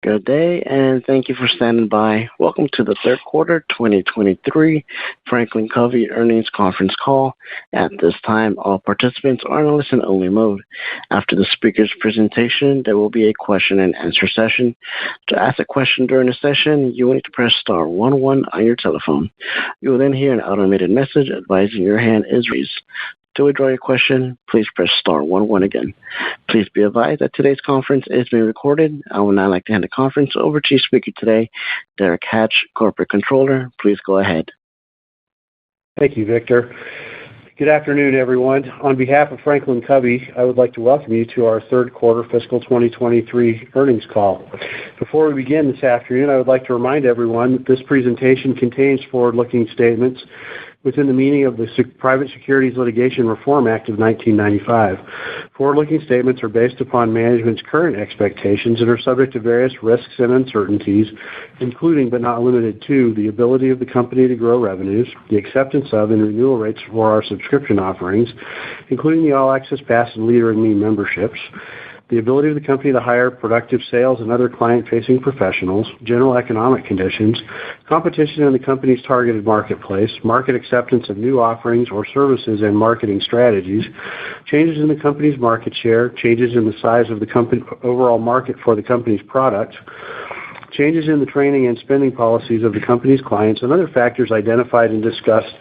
Good day, and thank you for standing by. Welcome to the third quarter 2023 Franklin Covey earnings conference call. At this time, all participants are in a listen-only mode. After the speaker's presentation, there will be a question-and-answer session. To ask a question during the session, you will need to press star 11 on your telephone. You will then hear an automated message advising your hand is raised. To withdraw your question, please press star 11 again. Please be advised that today's conference is being recorded. I would now like to hand the conference over to your speaker today, Derek Hatch, Corporate Controller. Please go ahead. Thank you, Victor. Good afternoon, everyone. On behalf of Franklin Covey, I would like to welcome you to our third quarter fiscal 2023 earnings call. Before we begin this afternoon, I would like to remind everyone that this presentation contains forward-looking statements within the meaning of the Private Securities Litigation Reform Act of 1995. Forward-looking statements are based upon management's current expectations and are subject to various risks and uncertainties, including but not limited to the ability of the company to grow revenues, the acceptance of and renewal rates for our subscription offerings, including the All Access Pass and Leader in Me memberships, the ability of the company to hire productive sales and other client-facing professionals, general economic conditions, competition in the company's targeted marketplace, market acceptance of new offerings or services and marketing strategies, changes in the company's market share, changes in the size of the company overall market for the company's products, changes in the training and spending policies of the company's clients, and other factors identified and discussed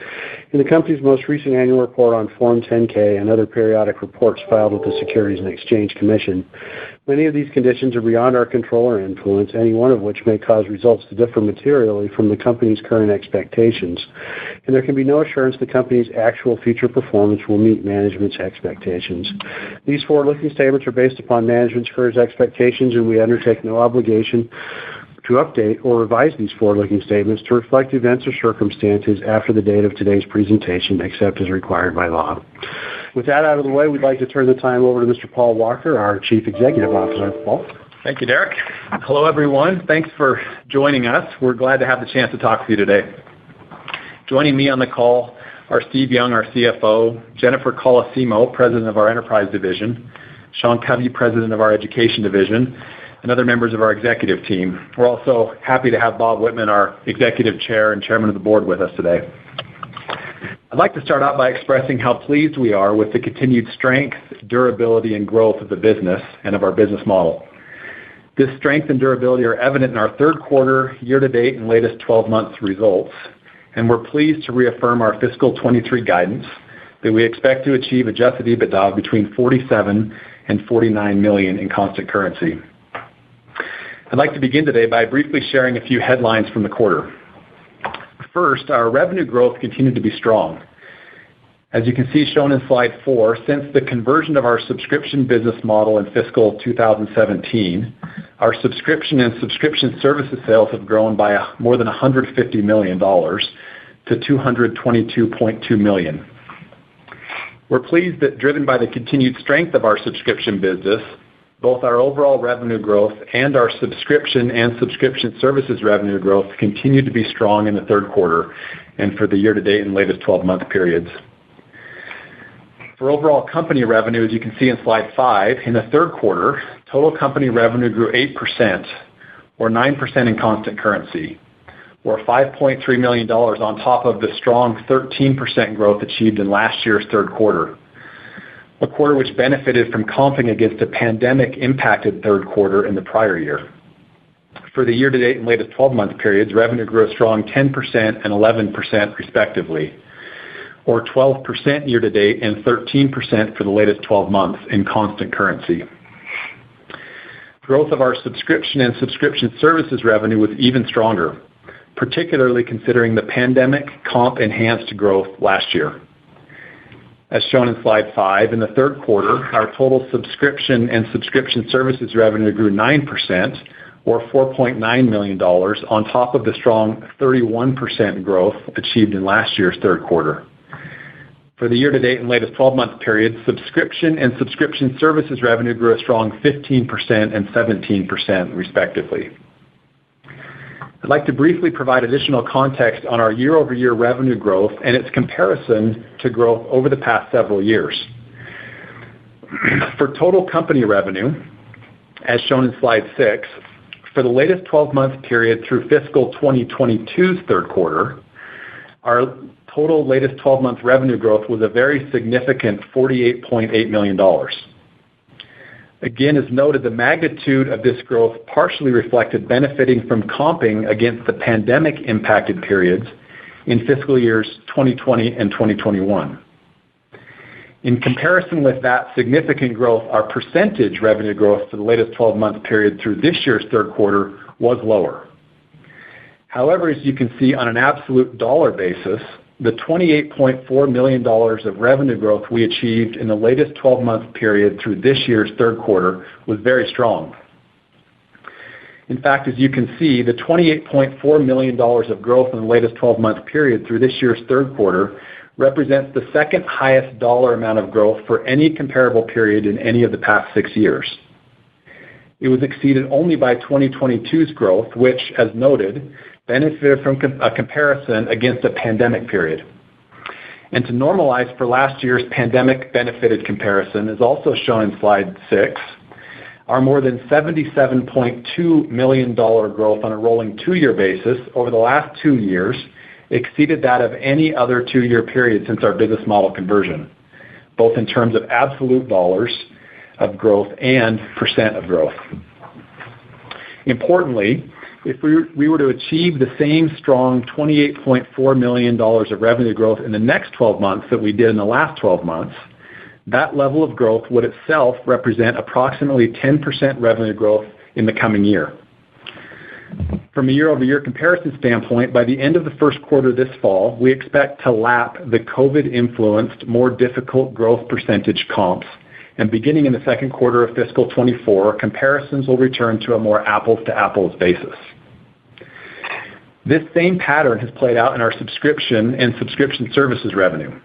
in the company's most recent annual report on Form 10-K and other periodic reports filed with the Securities and Exchange Commission. Many of these conditions are beyond our control or influence, any one of which may cause results to differ materially from the company's current expectations, and there can be no assurance the company's actual future performance will meet management's expectations. These forward-looking statements are based upon management's current expectations, and we undertake no obligation to update or revise these forward-looking statements to reflect events or circumstances after the date of today's presentation, except as required by law. With that out of the way, we'd like to turn the time over to Mr. Paul Walker, our Chief Executive Officer. Paul? Thank you, Derek. Hello, everyone. Thanks for joining us. We're glad to have the chance to talk with you today. Joining me on the call are Steve Young, our CFO, Jennifer Colosimo, President of our Enterprise Division, Sean Covey, President of our Education Division, and other members of our executive team. We're also happy to have Bob Whitman, our Executive Chair and Chairman of the Board, with us today. I'd like to start out by expressing how pleased we are with the continued strength, durability, and growth of the business and of our business model. This strength and durability are evident in our third quarter, year-to-date, and latest 12-month results, and we're pleased to reaffirm our fiscal 23 guidance that we expect to achieve adjusted EBITDA between $47 and $49 million in constant currency. I'd like to begin today by briefly sharing a few headlines from the quarter. First, our revenue growth continued to be strong. As you can see shown in slide 4, since the conversion of our subscription business model in fiscal 2017, our subscription and subscription services sales have grown by more than $150 million to $222.2 million. We're pleased that, driven by the continued strength of our subscription business, both our overall revenue growth and our subscription and subscription services revenue growth continued to be strong in the third quarter and for the year-to-date and latest 12-month periods. For overall company revenue, as you can see in slide 5, in the third quarter, total company revenue grew 8%, or 9% in constant currency, or $5.3 million on top of the strong 13% growth achieved in last year's third quarter, a quarter which benefited from comping against a pandemic-impacted third quarter in the prior year. For the year-to-date and latest 12-month periods, revenue grew a strong 10% and 11% respectively, or 12% year-to-date and 13% for the latest 12 months in constant currency. Growth of our subscription and subscription services revenue was even stronger, particularly considering the pandemic comp-enhanced growth last year. As shown in slide 5, in the third quarter, our total subscription and subscription services revenue grew 9%, or $4.9 million, on top of the strong 31% growth achieved in last year's third quarter. For the year-to-date and latest 12-month periods, subscription and subscription services revenue grew a strong 15% and 17%, respectively. I'd like to briefly provide additional context on our year-over-year revenue growth and its comparison to growth over the past several years. For total company revenue, as shown in slide 6, for the latest 12-month period through fiscal 2022's third quarter, our total latest 12-month revenue growth was a very significant $48.8 million. Again, as noted, the magnitude of this growth partially reflected benefiting from comping against the pandemic-impacted periods in fiscal years 2020 and 2021. In comparison with that significant growth, our percentage revenue growth for the latest 12-month period through this year's third quarter was lower. However, as you can see on an absolute dollar basis, the $28.4 million of revenue growth we achieved in the latest 12-month period through this year's third quarter was very strong. In fact, as you can see, the $28.4 million of growth in the latest 12-month period through this year's third quarter represents the second highest dollar amount of growth for any comparable period in any of the past 6 years. It was exceeded only by 2022's growth, which, as noted, benefited from a comparison against a pandemic period. And to normalize for last year's pandemic-benefited comparison is also shown in slide 6. Our more than $77.2 million growth on a rolling 2-year basis over the last 2 years exceeded that of any other 2-year period since our business model conversion, both in terms of absolute dollars of growth and percent of growth. Importantly, if we were to achieve the same strong $28.4 million of revenue growth in the next 12 months that we did in the last 12 months, that level of growth would itself represent approximately 10% revenue growth in the coming year. From a year-over-year comparison standpoint, by the end of the first quarter this fall, we expect to lap the COVID-influenced, more difficult growth percentage comps. And beginning in the second quarter of fiscal 24, comparisons will return to a more apples-to-apples basis. This same pattern has played out in our subscription and subscription services revenue.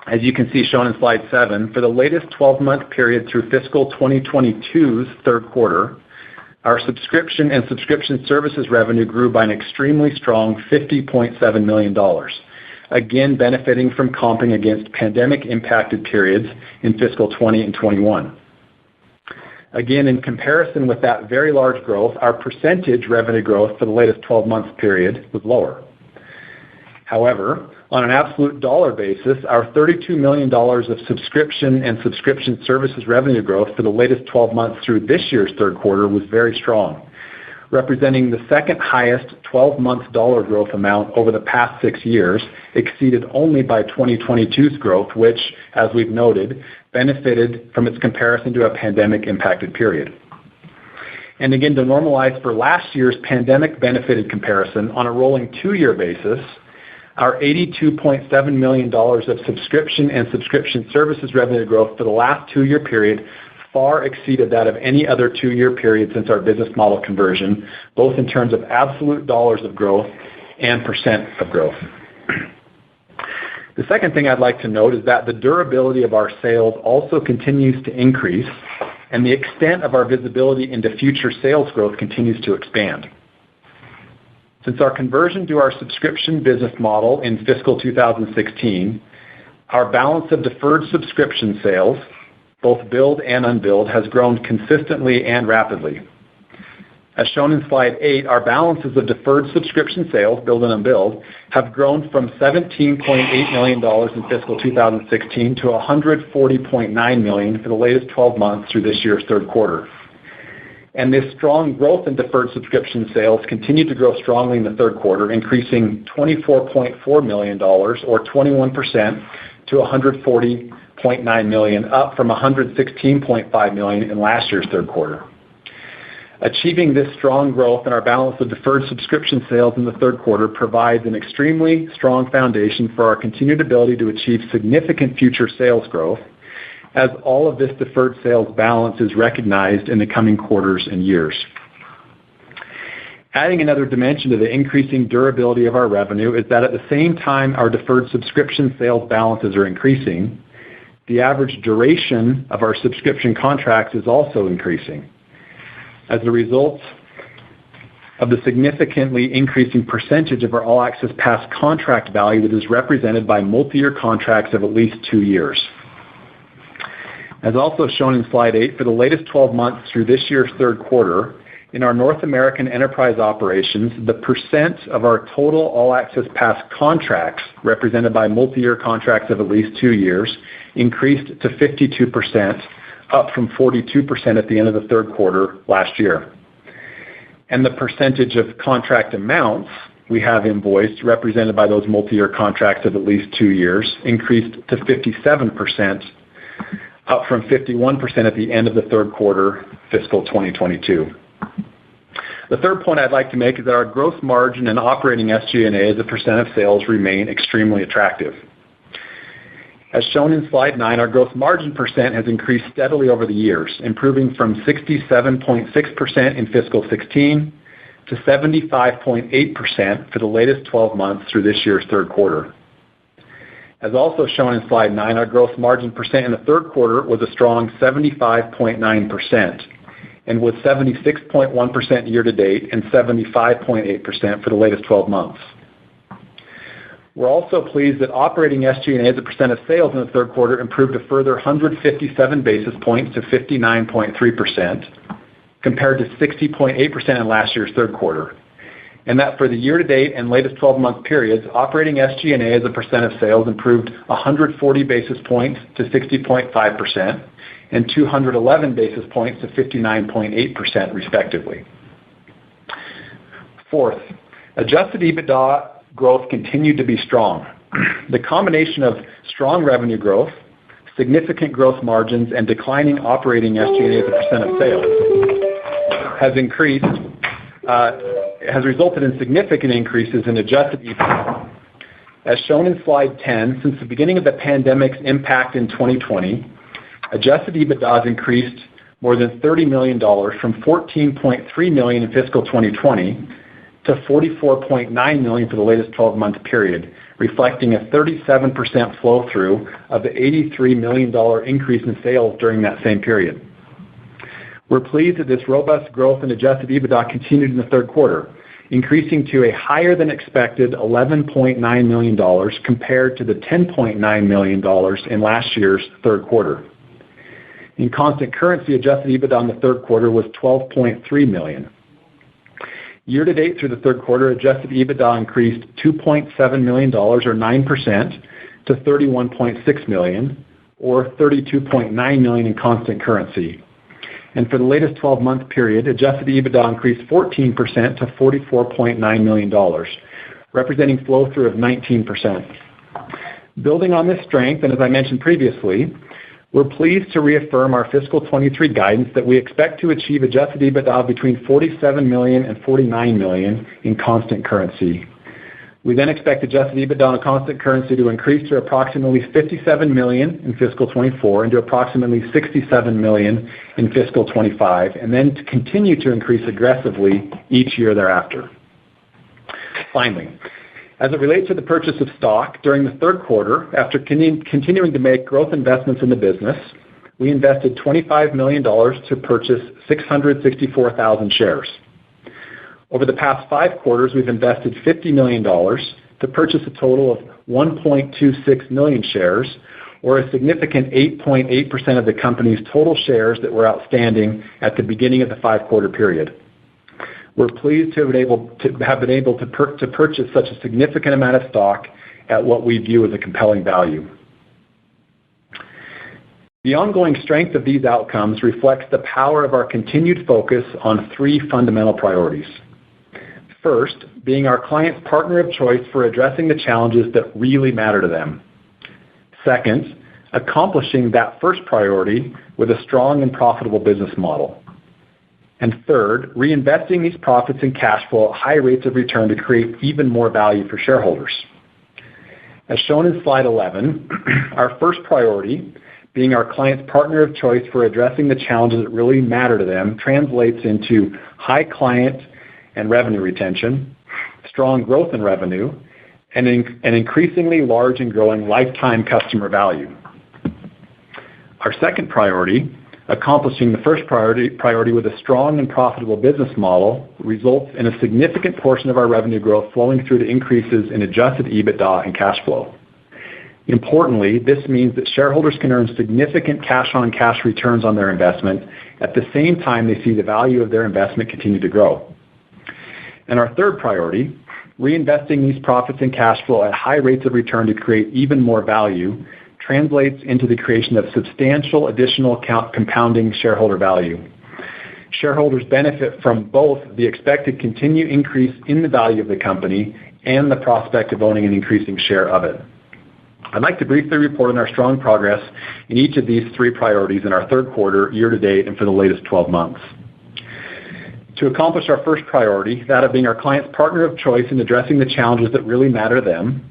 As you can see shown in slide 7, for the latest 12-month period through fiscal 2022's third quarter, our subscription and subscription services revenue grew by an extremely strong $50.7 million, again benefiting from comping against pandemic-impacted periods in fiscal 20 and 21. Again, in comparison with that very large growth, our percentage revenue growth for the latest 12-month period was lower. However, on an absolute dollar basis, our $32 million of subscription and subscription services revenue growth for the latest 12 months through this year's third quarter was very strong, representing the second highest 12-month dollar growth amount over the past 6 years, exceeded only by 2022's growth, which, as we've noted, benefited from its comparison to a pandemic-impacted period. And again, to normalize for last year's pandemic-benefited comparison on a rolling 2-year basis, our $82.7 million of subscription and subscription services revenue growth for the last 2-year period far exceeded that of any other 2-year period since our business model conversion, both in terms of absolute dollars of growth and percent of growth. The second thing I'd like to note is that the durability of our sales also continues to increase, and the extent of our visibility into future sales growth continues to expand. Since our conversion to our subscription business model in fiscal 2016, our balance of deferred subscription sales, both billed and unbilled, has grown consistently and rapidly. As shown in slide 8, our balances of deferred subscription sales, billed and unbilled, have grown from $17.8 million in fiscal 2016 to $140.9 million for the latest 12 months through this year's third quarter. And this strong growth in deferred subscription sales continued to grow strongly in the third quarter, increasing $24.4 million, or 21%, to $140.9 million, up from $116.5 million in last year's third quarter. Achieving this strong growth in our balance of deferred subscription sales in the third quarter provides an extremely strong foundation for our continued ability to achieve significant future sales growth, as all of this deferred sales balance is recognized in the coming quarters and years. Adding another dimension to the increasing durability of our revenue is that at the same time our deferred subscription sales balances are increasing, the average duration of our subscription contracts is also increasing. As a result of the significantly increasing percentage of our All Access Pass contract value that is represented by multi-year contracts of at least 2 years. As also shown in slide 8, for the latest 12 months through this year's third quarter, in our North American enterprise operations, the percent of our total All Access Pass contracts represented by multi-year contracts of at least 2 years increased to 52%, up from 42% at the end of the third quarter last year. And the percentage of contract amounts we have invoiced represented by those multi-year contracts of at least 2 years increased to 57%, up from 51% at the end of the third quarter fiscal 2022. The third point I'd like to make is that our gross margin and operating SG&A as a percent of sales remain extremely attractive. As shown in slide 9, our gross margin percent has increased steadily over the years, improving from 67.6% in fiscal 16 to 75.8% for the latest 12 months through this year's third quarter. As also shown in slide 9, our gross margin percent in the third quarter was a strong 75.9%. and was 76.1% year-to-date and 75.8% for the latest 12 months. We're also pleased that operating SG&A as a percent of sales in the third quarter improved a further 157 basis points to 59.3%, compared to 60.8% in last year's third quarter, and that for the year-to-date and latest 12-month periods, operating SG&A as a percent of sales improved 140 basis points to 60.5%, and 211 basis points to 59.8% respectively. Fourth, adjusted EBITDA growth continued to be strong. The combination of strong revenue growth, significant gross margins, and declining operating SG&A as a percent of sales has resulted in significant increases in adjusted EBITDA. As shown in slide 10, since the beginning of the pandemic's impact in 2020, adjusted EBITDA has increased more than $30 million from $14.3 million in fiscal 2020 to $44.9 million for the latest 12-month period, reflecting a 37% flow-through of the $83 million increase in sales during that same period. We're pleased that this robust growth in adjusted EBITDA continued in the third quarter, increasing to a higher than expected $11.9 million compared to the $10.9 million in last year's third quarter. In constant currency, adjusted EBITDA in the third quarter was $12.3 million. Year-to-date through the third quarter, adjusted EBITDA increased $2.7 million or 9% to $31.6 million or $32.9 million in constant currency. And for the latest 12-month period, adjusted EBITDA increased 14% to $44.9 million, representing flow-through of 19%. Building on this strength, and as I mentioned previously, we're pleased to reaffirm our fiscal 23 guidance that we expect to achieve adjusted EBITDA between $47 million and $49 million in constant currency. We then expect adjusted EBITDA on a constant currency to increase to approximately $57 million in fiscal 24 and to approximately $67 million in fiscal 25, and then to continue to increase aggressively each year thereafter. Finally, as it relates to the purchase of stock, during the third quarter, after continuing to make growth investments in the business, we invested $25 million to purchase 664,000 shares. Over the past 5 quarters, we've invested $50 million to purchase a total of 1.26 million shares, or a significant 8.8% of the company's total shares that were outstanding at the beginning of the 5-quarter period. We're pleased to have been able to purchase such a significant amount of stock at what we view as a compelling value. The ongoing strength of these outcomes reflects the power of our continued focus on 3 fundamental priorities. First, being our client's partner of choice for addressing the challenges that really matter to them. Second, accomplishing that first priority with a strong and profitable business model. And third, reinvesting these profits and cash flow at high rates of return to create even more value for shareholders. As shown in slide 11, our first priority, being our client's partner of choice for addressing the challenges that really matter to them, translates into high client and revenue retention, strong growth in revenue, and an increasingly large and growing lifetime customer value. Our second priority, accomplishing the first priority with a strong and profitable business model, results in a significant portion of our revenue growth flowing through to increases in adjusted EBITDA and cash flow. Importantly, this means that shareholders can earn significant cash-on-cash returns on their investment at the same time they see the value of their investment continue to grow. And our third priority, reinvesting these profits and cash flow at high rates of return to create even more value, translates into the creation of substantial additional compounding shareholder value. Shareholders benefit from both the expected continued increase in the value of the company and the prospect of owning an increasing share of it. I'd like to briefly report on our strong progress in each of these three priorities in our third quarter, year-to-date, and for the latest 12 months. To accomplish our first priority, that of being our client's partner of choice in addressing the challenges that really matter to them,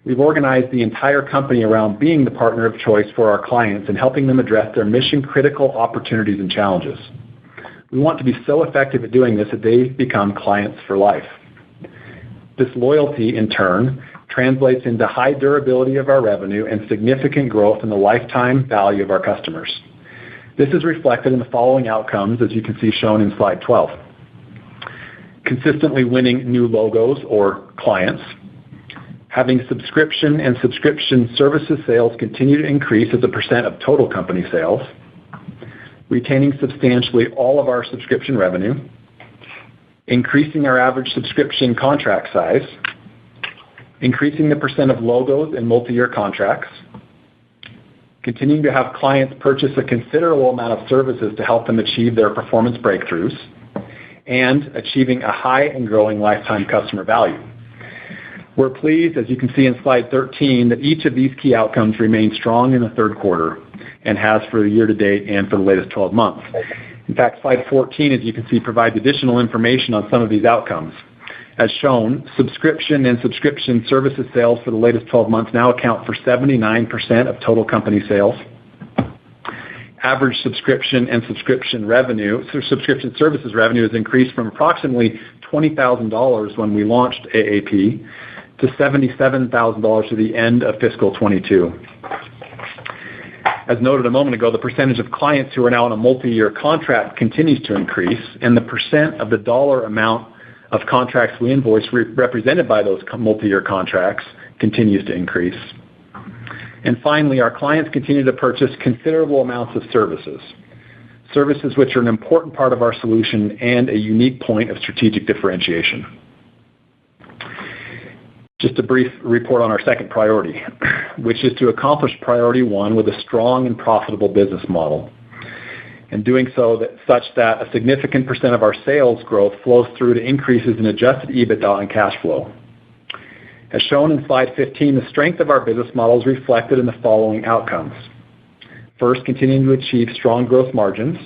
we've organized the entire company around being the partner of choice for our clients and helping them address their mission-critical opportunities and challenges. We want to be so effective at doing this that they become clients for life. This loyalty, in turn, translates into high durability of our revenue and significant growth in the lifetime value of our customers. This is reflected in the following outcomes, as you can see shown in slide 12. Consistently winning new logos or clients, having subscription and subscription services sales continue to increase as a percent of total company sales, retaining substantially all of our subscription revenue, increasing our average subscription contract size, increasing the percent of logos in multi-year contracts, continuing to have clients purchase a considerable amount of services to help them achieve their performance breakthroughs, and achieving a high and growing lifetime customer value. We're pleased, as you can see in slide 13, that each of these key outcomes remain strong in the third quarter and has for the year-to-date and for the latest 12 months. In fact, slide 14, as you can see, provides additional information on some of these outcomes. As shown, subscription and subscription services sales for the latest 12 months now account for 79% of total company sales. Average subscription and subscription services revenue has increased from approximately $20,000 when we launched AAP to $77,000 to the end of fiscal 22. As noted a moment ago, the percentage of clients who are now in a multi-year contract continues to increase, and the percent of the dollar amount of contracts we invoice represented by those multi-year contracts continues to increase. And finally, our clients continue to purchase considerable amounts of services which are an important part of our solution and a unique point of strategic differentiation. Just a brief report on our second priority, which is to accomplish priority one with a strong and profitable business model, and doing so such that a significant percent of our sales growth flows through to increases in adjusted EBITDA and cash flow. As shown in slide 15, the strength of our business model is reflected in the following outcomes. First, continuing to achieve strong growth margins.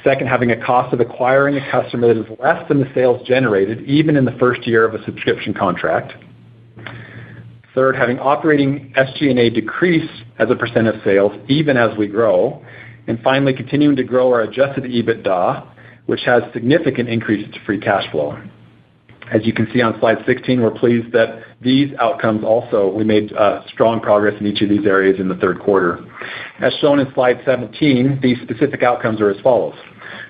Second, having a cost of acquiring a customer that is less than the sales generated, even in the first year of a subscription contract. Third, having operating SG&A decrease as a percent of sales, even as we grow. And finally, continuing to grow our adjusted EBITDA, which has significant increases to free cash flow. As you can see on slide 16, we're pleased that these outcomes also, we made strong progress in each of these areas in the third quarter. As shown in slide 17, these specific outcomes are as follows.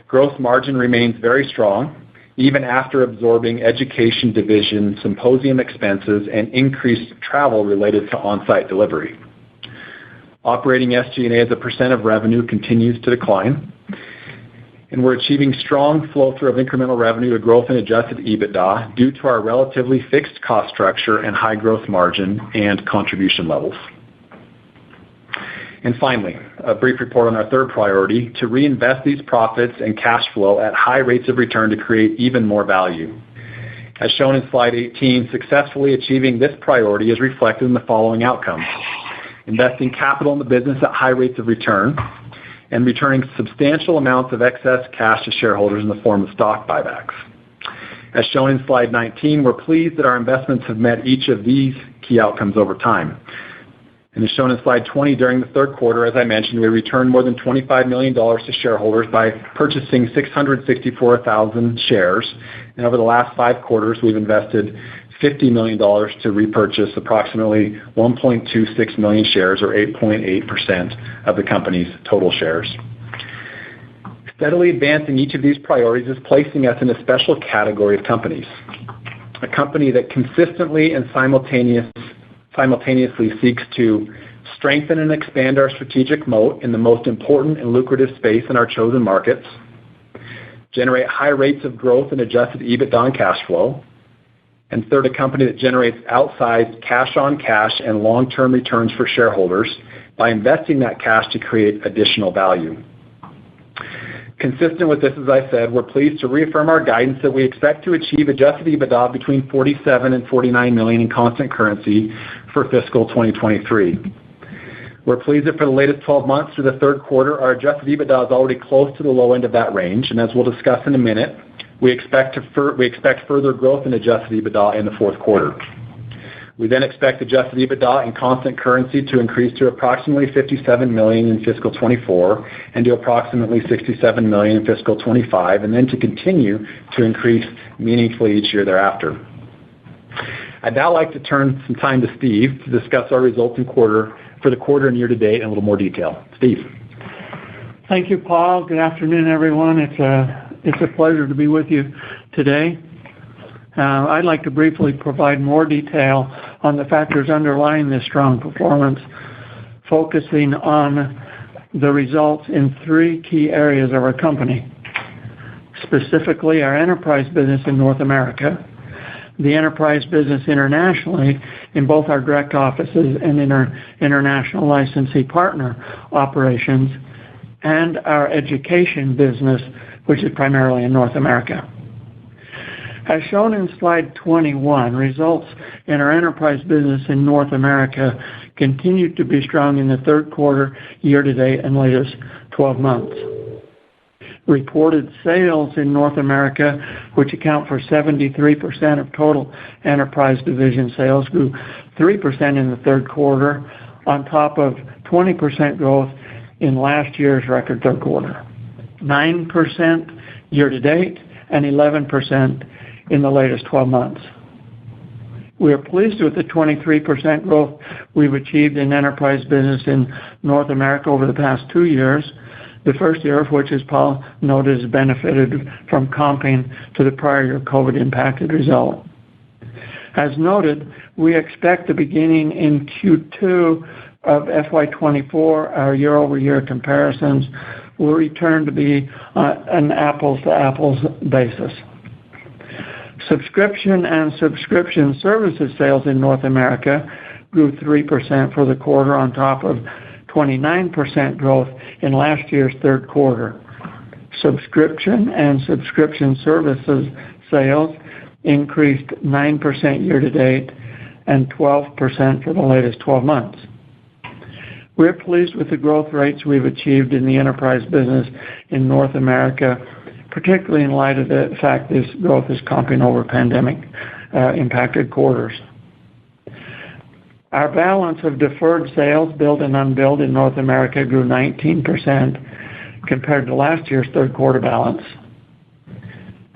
Gross margin remains very strong, even after absorbing education division symposium expenses and increased travel related to on-site delivery. Operating SG&A as a percent of revenue continues to decline, and we're achieving strong flow-through of incremental revenue to growth in adjusted EBITDA due to our relatively fixed cost structure and high growth margin and contribution levels. And finally, a brief report on our third priority, to reinvest these profits and cash flow at high rates of return to create even more value. As shown in slide 18, successfully achieving this priority is reflected in the following outcomes. Investing capital in the business at high rates of return, and returning substantial amounts of excess cash to shareholders in the form of stock buybacks. As shown in slide 19, we're pleased that our investments have met each of these key outcomes over time. And as shown in slide 20, during the third quarter, as I mentioned, we returned more than $25 million to shareholders by purchasing 664,000 shares. And over the last 5 quarters, we've invested $50 million to repurchase approximately 1.26 million shares, or 8.8% of the company's total shares. Steadily advancing each of these priorities is placing us in a special category of companies. A company that consistently and simultaneously seeks to strengthen and expand our strategic moat in the most important and lucrative space in our chosen markets, generate high rates of growth in adjusted EBITDA and cash flow, and third, a company that generates outsized cash-on-cash and long-term returns for shareholders by investing that cash to create additional value. Consistent with this, as I said, we're pleased to reaffirm our guidance that we expect to achieve adjusted EBITDA between $47 and $49 million in constant currency for fiscal 2023. We're pleased that for the latest 12 months through the third quarter, our adjusted EBITDA is already close to the low end of that range, and as we'll discuss in a minute, we expect further growth in adjusted EBITDA in the fourth quarter. We then expect adjusted EBITDA in constant currency to increase to approximately $57 million in fiscal 24 and to approximately $67 million in fiscal 25, and then to continue to increase meaningfully each year thereafter. I'd now like to turn some time to Steve to discuss our results for the quarter and year to date in a little more detail. Steve. Thank you, Paul. Good afternoon, everyone. It's a pleasure to be with you today. I'd like to briefly provide more detail on the factors underlying this strong performance, focusing on the results in three key areas of our company, specifically our enterprise business in North America, the enterprise business internationally in both our direct offices and in our international licensee partner operations, and our education business, which is primarily in North America. As shown in slide 21, results in our enterprise business in North America continued to be strong in the third quarter, year-to-date, and latest 12 months. Reported sales in North America, which account for 73% of total enterprise division sales, grew 3% in the third quarter, on top of 20% growth in last year's record third quarter, 9% year-to-date, and 11% in the latest 12 months. We are pleased with the 23% growth we've achieved in enterprise business in North America over the past 2 years, the first year of which, as Paul noted, has benefited from comping to the prior year COVID-impacted result. As noted, we expect the beginning in Q2 of FY24, our year-over-year comparisons will return to be an apples-to-apples basis. Subscription and subscription services sales in North America grew 3% for the quarter, on top of 29% growth in last year's third quarter. Subscription and subscription services sales increased 9% year-to-date and 12% for the latest 12 months. We're pleased with the growth rates we've achieved in the enterprise business in North America, particularly in light of the fact this growth is comping over pandemic impacted quarters. Our balance of deferred sales, billed and unbilled in North America, grew 19% compared to last year's third quarter balance,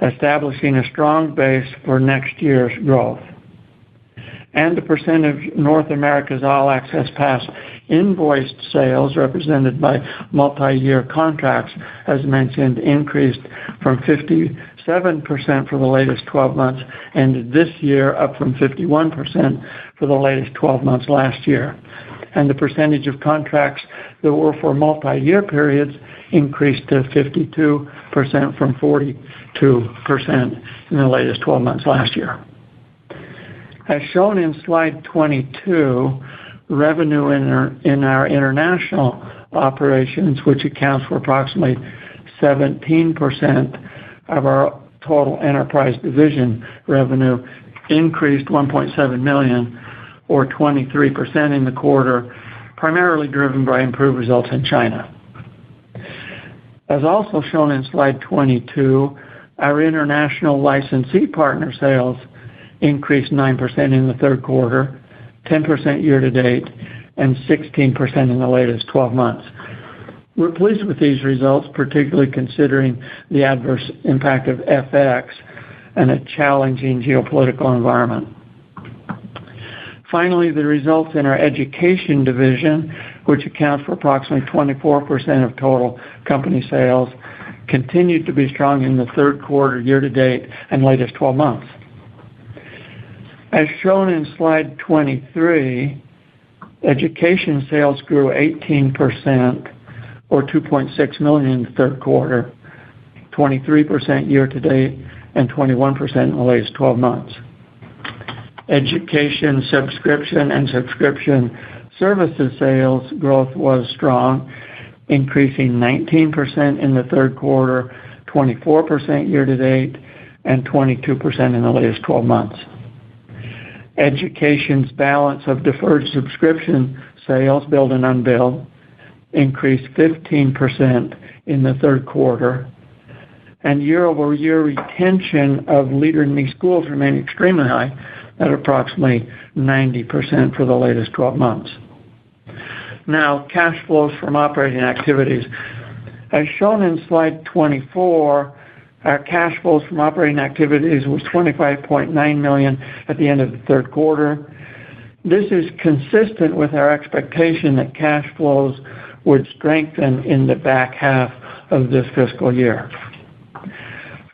establishing a strong base for next year's growth. And the percent of North America's All Access Pass invoiced sales, represented by multi-year contracts, as mentioned, increased from 57% for the latest 12 months, ended this year, up from 51% for the latest 12 months last year. And the percentage of contracts that were for multi-year periods increased to 52% from 42% in the latest 12 months last year. As shown in slide 22, revenue in our international operations, which accounts for approximately 17% of our total enterprise division revenue, increased $1.7 million, or 23% in the quarter, primarily driven by improved results in China. As also shown in slide 22, our international licensee partner sales increased 9% in the third quarter, 10% year-to-date, and 16% in the latest 12 months. We're pleased with these results, particularly considering the adverse impact of FX and a challenging geopolitical environment. Finally, the results in our education division, which accounts for approximately 24% of total company sales, continued to be strong in the third quarter, year-to-date, and latest 12 months. As shown in slide 23, education sales grew 18%, or $2.6 million in the third quarter, 23% year-to-date, and 21% in the latest 12 months. Education subscription and subscription services sales growth was strong, increasing 19% in the third quarter, 24% year-to-date, and 22% in the latest 12 months. Education's balance of deferred subscription sales, billed and unbilled, increased 15% in the third quarter, and year-over-year retention of Leader in Me schools remained extremely high at approximately 90% for the latest 12 months. Now, cash flows from operating activities. As shown in slide 24, our cash flows from operating activities was $25.9 million at the end of the third quarter. This is consistent with our expectation that cash flows would strengthen in the back half of this fiscal year.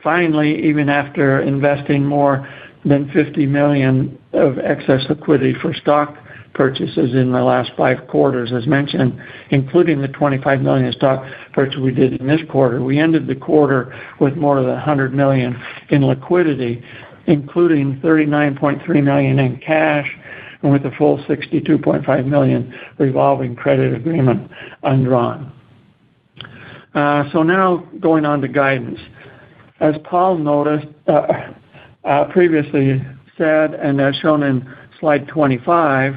Finally, even after investing more than $50 million of excess liquidity for stock purchases in the last 5 quarters, as mentioned, including the $25 million stock purchase we did in this quarter, we ended the quarter with more than $100 million in liquidity, including $39.3 million in cash, and with a full $62.5 million revolving credit agreement undrawn. So now going on to guidance. As Paul previously said, and as shown in slide 25,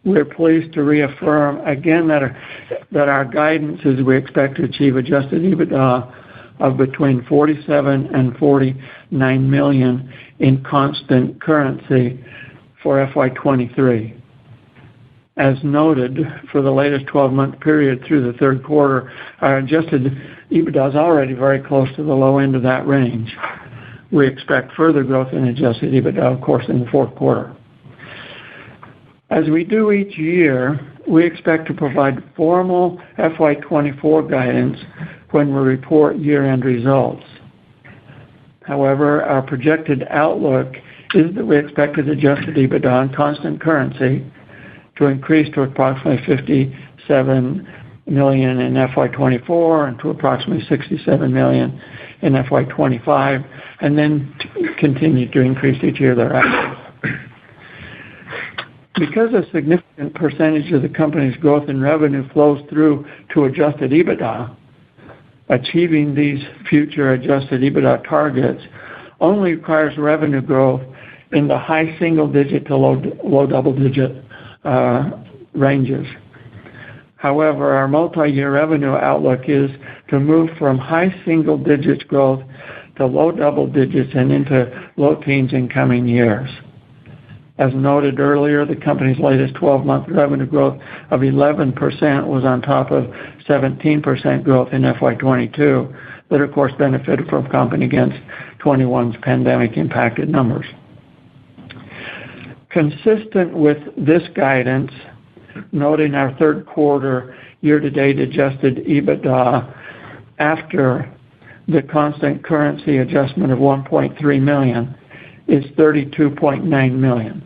we're pleased to reaffirm again that our guidance is we expect to achieve adjusted EBITDA of between $47 and $49 million in constant currency for FY23. As noted, for the latest 12-month period through the third quarter, our adjusted EBITDA is already very close to the low end of that range. We expect further growth in adjusted EBITDA, of course, in the fourth quarter. As we do each year, we expect to provide formal FY24 guidance when we report year-end results. However, our projected outlook is that we expected adjusted EBITDA in constant currency to increase to approximately $57 million in FY24 and to approximately $67 million in FY25, and then continue to increase each year thereafter. Because a significant percentage of the company's growth in revenue flows through to adjusted EBITDA, achieving these future adjusted EBITDA targets only requires revenue growth in the high single-digit to low double-digit ranges. However, our multi-year revenue outlook is to move from high single digits growth to low double digits and into low teens in coming years. As noted earlier, the company's latest 12-month revenue growth of 11% was on top of 17% growth in FY22, that of course benefited from comping against 21's pandemic-impacted numbers. Consistent with this guidance, noting our third quarter year-to-date adjusted EBITDA after the constant currency adjustment of $1.3 million is $32.9 million.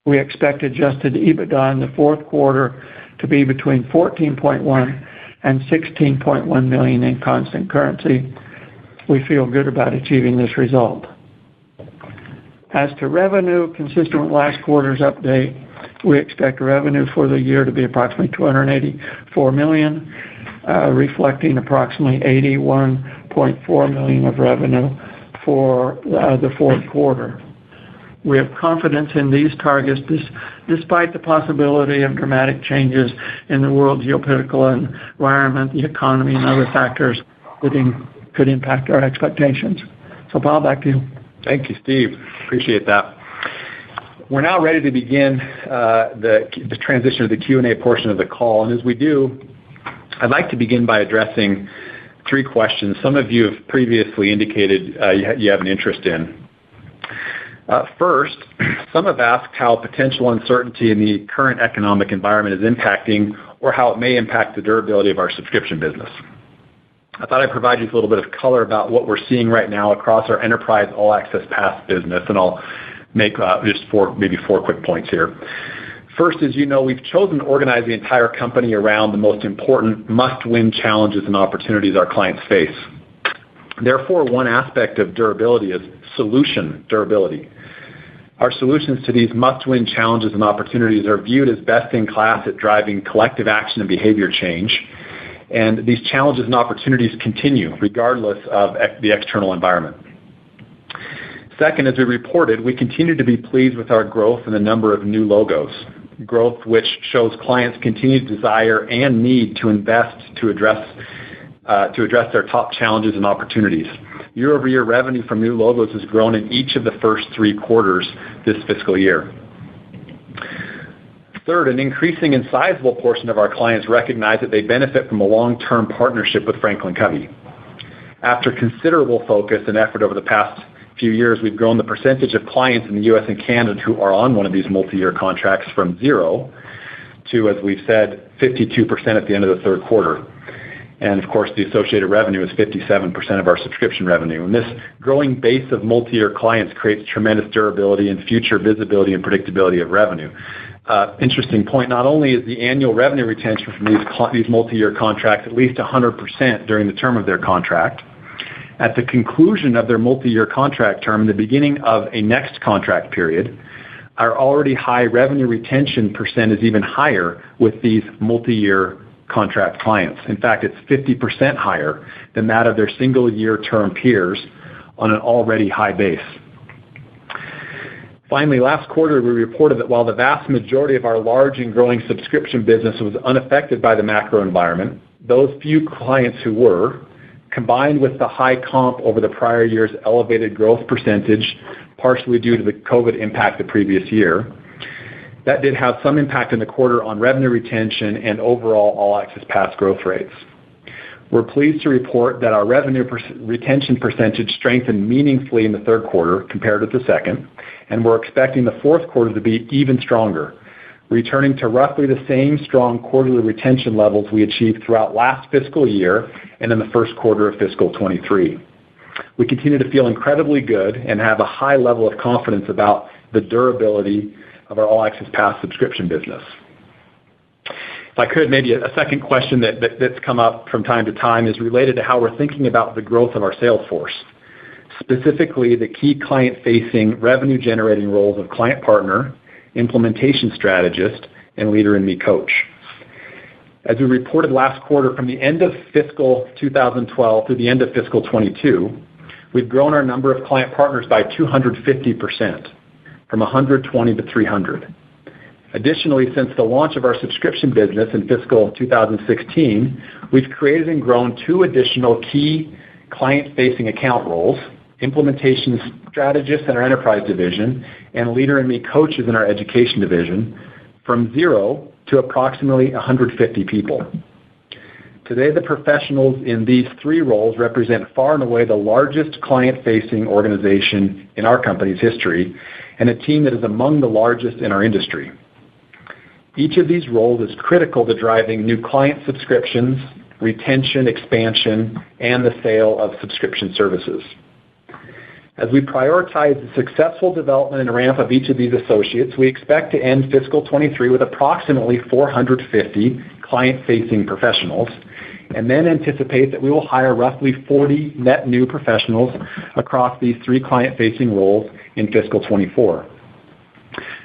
We expect adjusted EBITDA in the fourth quarter to be between $14.1 and $16.1 million in constant currency. We feel good about achieving this result. As to revenue, consistent with last quarter's update, we expect revenue for the year to be approximately $284 million, reflecting approximately $81.4 million of revenue for the fourth quarter. We have confidence in these targets despite the possibility of dramatic changes in the world geopolitical environment, the economy, and other factors that could impact our expectations. So, Paul, back to you. Thank you, Steve. Appreciate that. We're now ready to begin the transition to the Q&A portion of the call. And as we do, I'd like to begin by addressing 3 questions some of you have previously indicated you have an interest in. First, some have asked how potential uncertainty in the current economic environment is impacting or how it may impact the durability of our subscription business. I thought I'd provide you with a little bit of color about what we're seeing right now across our enterprise all-access pass business, and I'll make just four quick points here. First is, we've chosen to organize the entire company around the most important must-win challenges and opportunities our clients face. Therefore, one aspect of durability is solution durability. Our solutions to these must-win challenges and opportunities are viewed as best in class at driving collective action and behavior change. And these challenges and opportunities continue regardless of the external environment. Second, as we reported, we continue to be pleased with our growth in the number of new logos, growth which shows clients' continued desire and need to invest to address their top challenges and opportunities. Year-over-year revenue from new logos has grown in each of the first 3 quarters this fiscal year. Third, an increasing and sizable portion of our clients recognize that they benefit from a long-term partnership with Franklin Covey. After considerable focus and effort over the past few years, we've grown the percentage of clients in the U.S. and Canada who are on one of these multi-year contracts from 0 to, as we've said, 52% at the end of the third quarter. And of course, the associated revenue is 57% of our subscription revenue. And this growing base of multi-year clients creates tremendous durability and future visibility and predictability of revenue. Interesting point, not only is the annual revenue retention from these multi-year contracts at least 100% during the term of their contract, at the conclusion of their multi-year contract term, the beginning of a next contract period, our already high revenue retention percent is even higher with these multi-year contract clients. In fact, it's 50% higher than that of their single-year term peers on an already high base. Finally, last quarter, we reported that while the vast majority of our large and growing subscription business was unaffected by the macro environment, those few clients who were, combined with the high comp over the prior year's elevated growth percentage, partially due to the COVID impact the previous year, that did have some impact in the quarter on revenue retention and overall All Access Pass growth rates. We're pleased to report that our revenue retention percentage strengthened meaningfully in the third quarter compared with the second, and we're expecting the fourth quarter to be even stronger, returning to roughly the same strong quarterly retention levels we achieved throughout last fiscal year and in the first quarter of fiscal 23. We continue to feel incredibly good and have a high level of confidence about the durability of our All Access Pass subscription business. If I could, maybe a second question that's come up from time to time is related to how we're thinking about the growth of our sales force, specifically the key client-facing revenue-generating roles of client partner, implementation strategist, and leader in me coach. As we reported last quarter, from the end of fiscal 2012 through the end of fiscal 22, we've grown our number of client partners by 250%, from 120 to 300. Additionally, since the launch of our subscription business in fiscal 2016, we've created and grown 2 additional key client-facing account roles, implementation strategists in our enterprise division, and leader in me coaches in our education division, from 0 to approximately 150 people. Today, the professionals in these 3 roles represent far and away the largest client-facing organization in our company's history, and a team that is among the largest in our industry. Each of these roles is critical to driving new client subscriptions, retention, expansion, and the sale of subscription services. As we prioritize the successful development and ramp of each of these associates, we expect to end fiscal 23 with approximately 450 client-facing professionals, and then anticipate that we will hire roughly 40 net new professionals across these 3 client-facing roles in fiscal 24.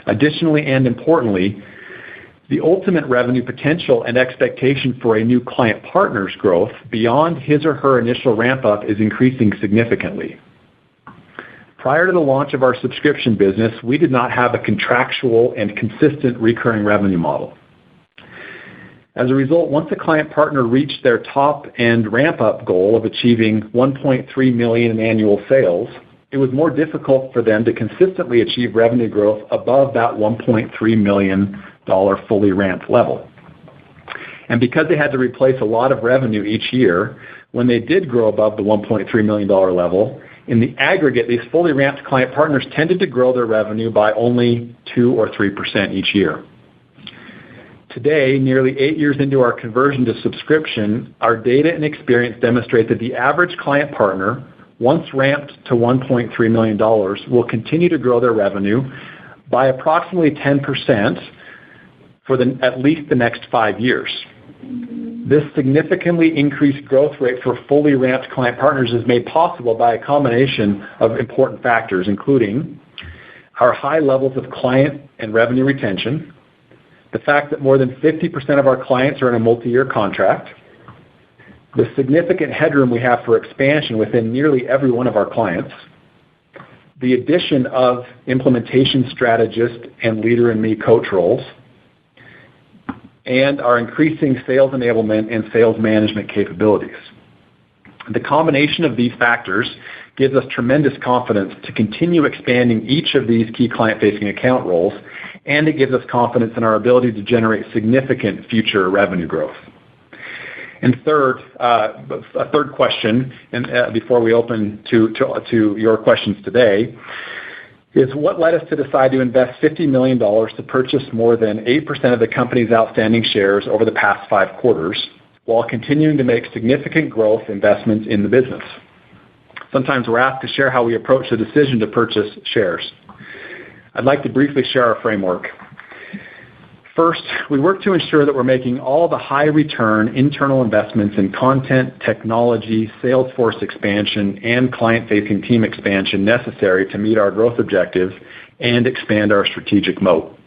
Additionally, and importantly, the ultimate revenue potential and expectation for a new client partner's growth beyond his or her initial ramp-up is increasing significantly. Prior to the launch of our subscription business, we did not have a contractual and consistent recurring revenue model. As a result, once a client partner reached their top and ramp-up goal of achieving $1.3 million in annual sales, it was more difficult for them to consistently achieve revenue growth above that $1.3 million fully ramped level. And because they had to replace a lot of revenue each year, when they did grow above the $1.3 million level, in the aggregate, these fully ramped client partners tended to grow their revenue by only 2 or 3% each year. Today, nearly 8 years into our conversion to subscription, our data and experience demonstrate that the average client partner once ramped to $1.3 million, will continue to grow their revenue by approximately 10% for at least the next 5 years. This significantly increased growth rate for fully ramped client partners is made possible by a combination of important factors, including our high levels of client and revenue retention, the fact that more than 50% of our clients are in a multi-year contract, the significant headroom we have for expansion within nearly every one of our clients, the addition of implementation strategist and leader in me coach roles, and our increasing sales enablement and sales management capabilities. The combination of these factors gives us tremendous confidence to continue expanding each of these key client-facing account roles, and it gives us confidence in our ability to generate significant future revenue growth. And third, a third question, and before we open to your questions today, is what led us to decide to invest $50 million to purchase more than 8% of the company's outstanding shares over the past 5 quarters, while continuing to make significant growth investments in the business. Sometimes we're asked to share how we approach the decision to purchase shares. I'd like to briefly share our framework. First, we work to ensure that we're making all the high-return internal investments in content, technology, sales force expansion, and client-facing team expansion necessary to meet our growth objectives and expand our strategic moat.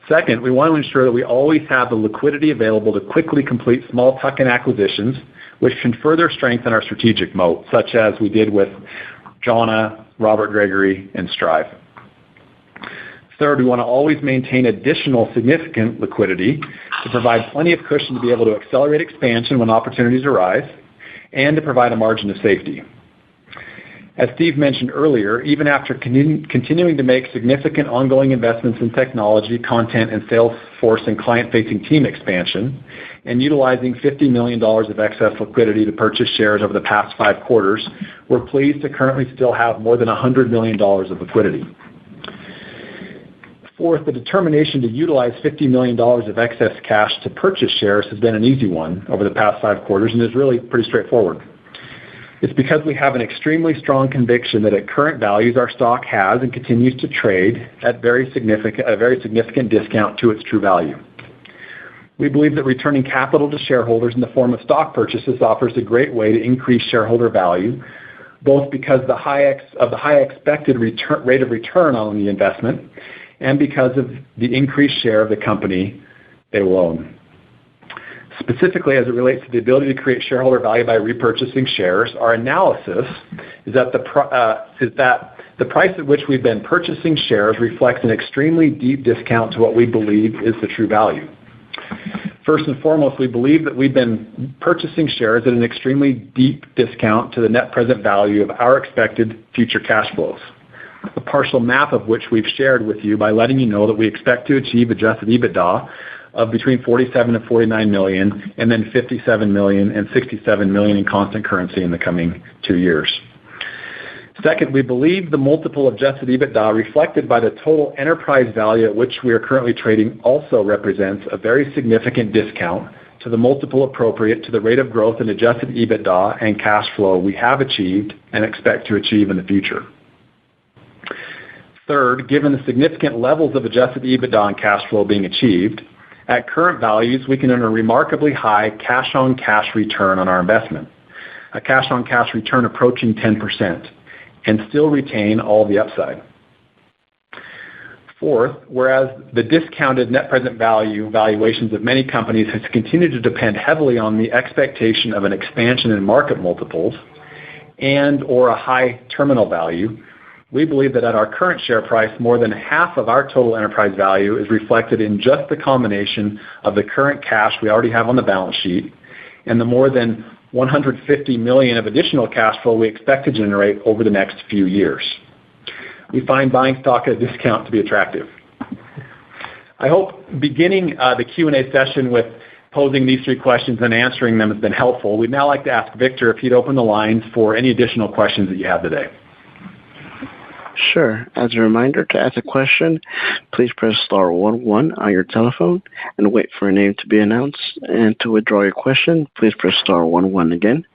Second, we want to ensure that we always have the liquidity available to quickly complete small tuck-in acquisitions, which can further strengthen our strategic moat, such as we did with Jonna, Robert Gregory, and Strive. Third, we want to always maintain additional significant liquidity to provide plenty of cushion to be able to accelerate expansion when opportunities arise, and to provide a margin of safety. As Steve mentioned earlier, even after continuing to make significant ongoing investments in technology, content, and sales force and client-facing team expansion, and utilizing $50 million of excess liquidity to purchase shares over the past 5 quarters, we're pleased to currently still have more than $100 million of liquidity. Fourth, the determination to utilize $50 million of excess cash to purchase shares has been an easy one over the past 5 quarters and is really pretty straightforward. It's because we have an extremely strong conviction that at current values our stock has and continues to trade at a very significant discount to its true value. We believe that returning capital to shareholders in the form of stock purchases offers a great way to increase shareholder value, both because of the high expected rate of return on the investment, and because of the increased share of the company they will own. Specifically, as it relates to the ability to create shareholder value by repurchasing shares, our analysis is that the price at which we've been purchasing shares reflects an extremely deep discount to what we believe is the true value. First and foremost, we believe that we've been purchasing shares at an extremely deep discount to the net present value of our expected future cash flows, a partial map of which we've shared with you by letting you know that we expect to achieve adjusted EBITDA of between $47 and $49 million, and then $57 million and $67 million in constant currency in the coming 2 years. Second, we believe the multiple adjusted EBITDA reflected by the total enterprise value at which we are currently trading also represents a very significant discount to the multiple appropriate to the rate of growth in adjusted EBITDA and cash flow we have achieved and expect to achieve in the future. Third, given the significant levels of adjusted EBITDA and cash flow being achieved, at current values, we can earn a remarkably high cash-on-cash return on our investment, a cash-on-cash return approaching 10%, and still retain all the upside. Fourth, whereas the discounted net present value valuations of many companies has continued to depend heavily on the expectation of an expansion in market multiples and or a high terminal value, we believe that at our current share price, more than half of our total enterprise value is reflected in just the combination of the current cash we already have on the balance sheet and the more than $150 million of additional cash flow we expect to generate over the next few years. We find buying stock at a discount to be attractive. I hope beginning the Q&A session with posing these 3 questions and answering them has been helpful. We'd now like to ask Victor if he'd open the lines for any additional questions that you have today. Sure. As a reminder, to ask a question, please press star 11 on your telephone and wait for a name to be announced. And to withdraw your question, please press star 11 again.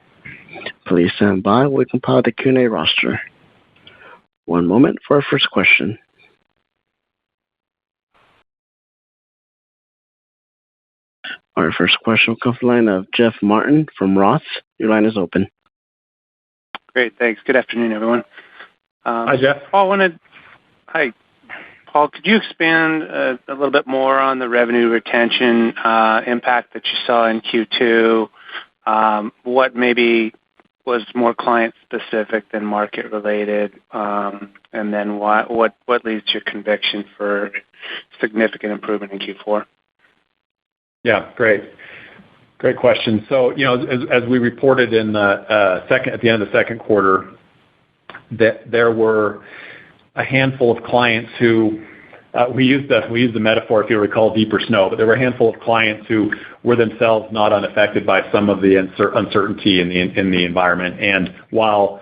Please stand by while we compile the Q&A roster. One moment for our first question. Our first question will come from the line of Jeff Martin from Roth. Your line is open. Great, thanks. Good afternoon, everyone. Hi, Jeff. Hi, Paul. Could you expand a little bit more on the revenue retention impact that you saw in Q2? What maybe was more client-specific than market-related? And then what leads to your conviction for significant improvement in Q4? Yeah, great question. So, as we reported at the end of the second quarter, that there were a handful of clients who we used the metaphor, if you recall, deeper snow. But there were a handful of clients who were themselves not unaffected by some of the uncertainty in the environment. And while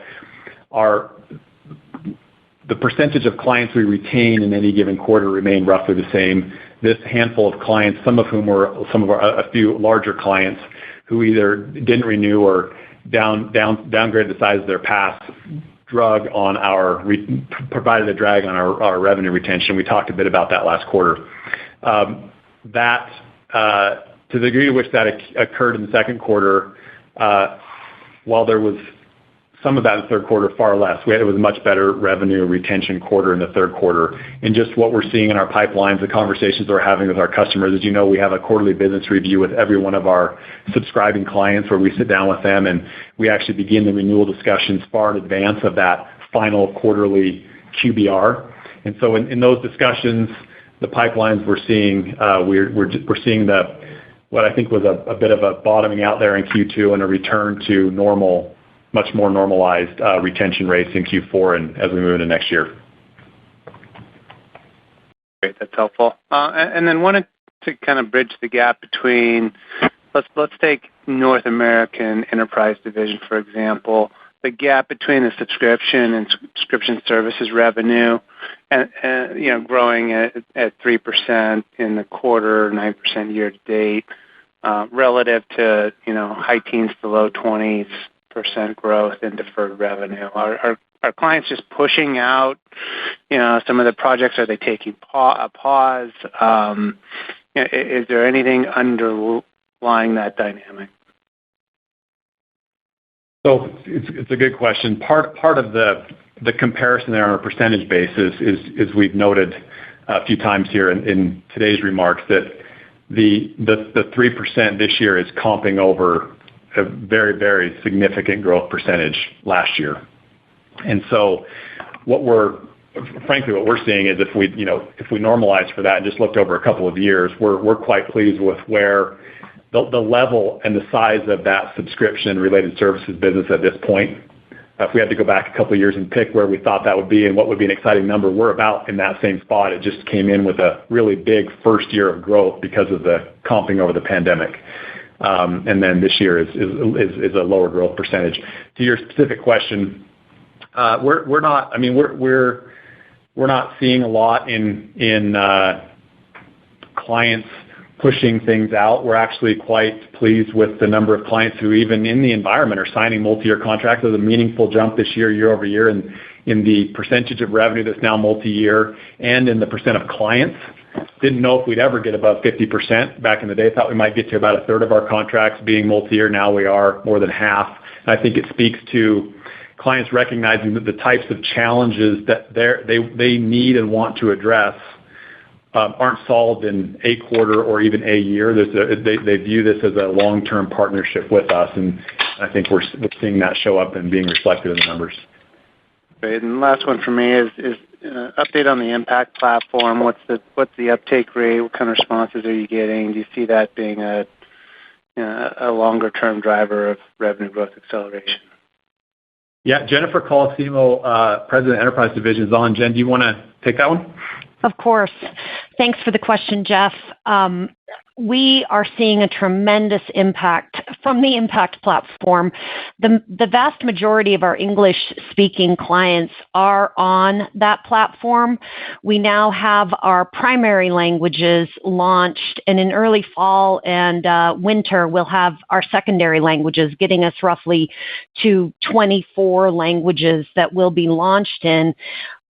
the percentage of clients we retain in any given quarter remained roughly the same, this handful of clients, some of whom were a few larger clients who either didn't renew or downgraded the size of their pass, provided a drag on our revenue retention. We talked a bit about that last quarter. To the degree to which that occurred in the second quarter, while there was some of that in the third quarter, far less. It was a much better revenue retention quarter in the third quarter. And just what we're seeing in our pipelines, the conversations we're having with our customers, as you know, we have a quarterly business review with every one of our subscribing clients where we sit down with them and we actually begin the renewal discussions far in advance of that final quarterly QBR. And so in those discussions, the pipelines we're seeing, we're seeing what I think was a bit of a bottoming out there in Q2 and a return to normal, much more normalized retention rates in Q4 and as we move into next year. Great, that's helpful. And then wanted to kind of bridge the gap between, let's take North American Enterprise Division, for example, the gap between the subscription and subscription services revenue and growing at 3% in the quarter, 9% year to date, relative to high teens to low 20s% growth in deferred revenue. Are clients just pushing out some of the projects? Are they taking a pause? Is there anything underlying that dynamic? So it's a good question. Part of the comparison there on a percentage basis is we've noted a few times here in today's remarks that the 3% this year is comping over a very, very significant growth percentage last year. And so what we're seeing is if we normalize for that and just looked over a couple of years, we're quite pleased with where the level and the size of that subscription-related services business at this point. If we had to go back a couple of years and pick where we thought that would be and what would be an exciting number, we're about in that same spot. It just came in with a really big first year of growth because of the comping over the pandemic. And then this year is a lower growth percentage. To your specific question, we're not seeing a lot in clients pushing things out. We're actually quite pleased with the number of clients who, even in the environment, are signing multi-year contracts. There's a meaningful jump this year over year, in the percentage of revenue that's now multi-year and in the percent of clients. Didn't know if we'd ever get above 50% back in the day. Thought we might get to about a third of our contracts being multi-year. Now we are more than half. And I think it speaks to clients recognizing that the types of challenges that they need and want to address aren't solved in a quarter or even a year. They view this as a long-term partnership with us, and I think we're seeing that show up and being reflected in the numbers. Great. And the last one for me is update on the Impact platform. What's the uptake rate? What kind of responses are you getting? Do you see that being a longer-term driver of revenue growth acceleration? Yeah, Jennifer Colosimo, President of Enterprise Division, is on. Jen, do you want to take that one? Of course. Thanks for the question, Jeff. we are seeing a tremendous impact from the Impact platform. The vast majority of our English-speaking clients are on that platform. We now have our primary languages launched, and in early fall and winter, we'll have our secondary languages, getting us roughly to 24 languages that will be launched in.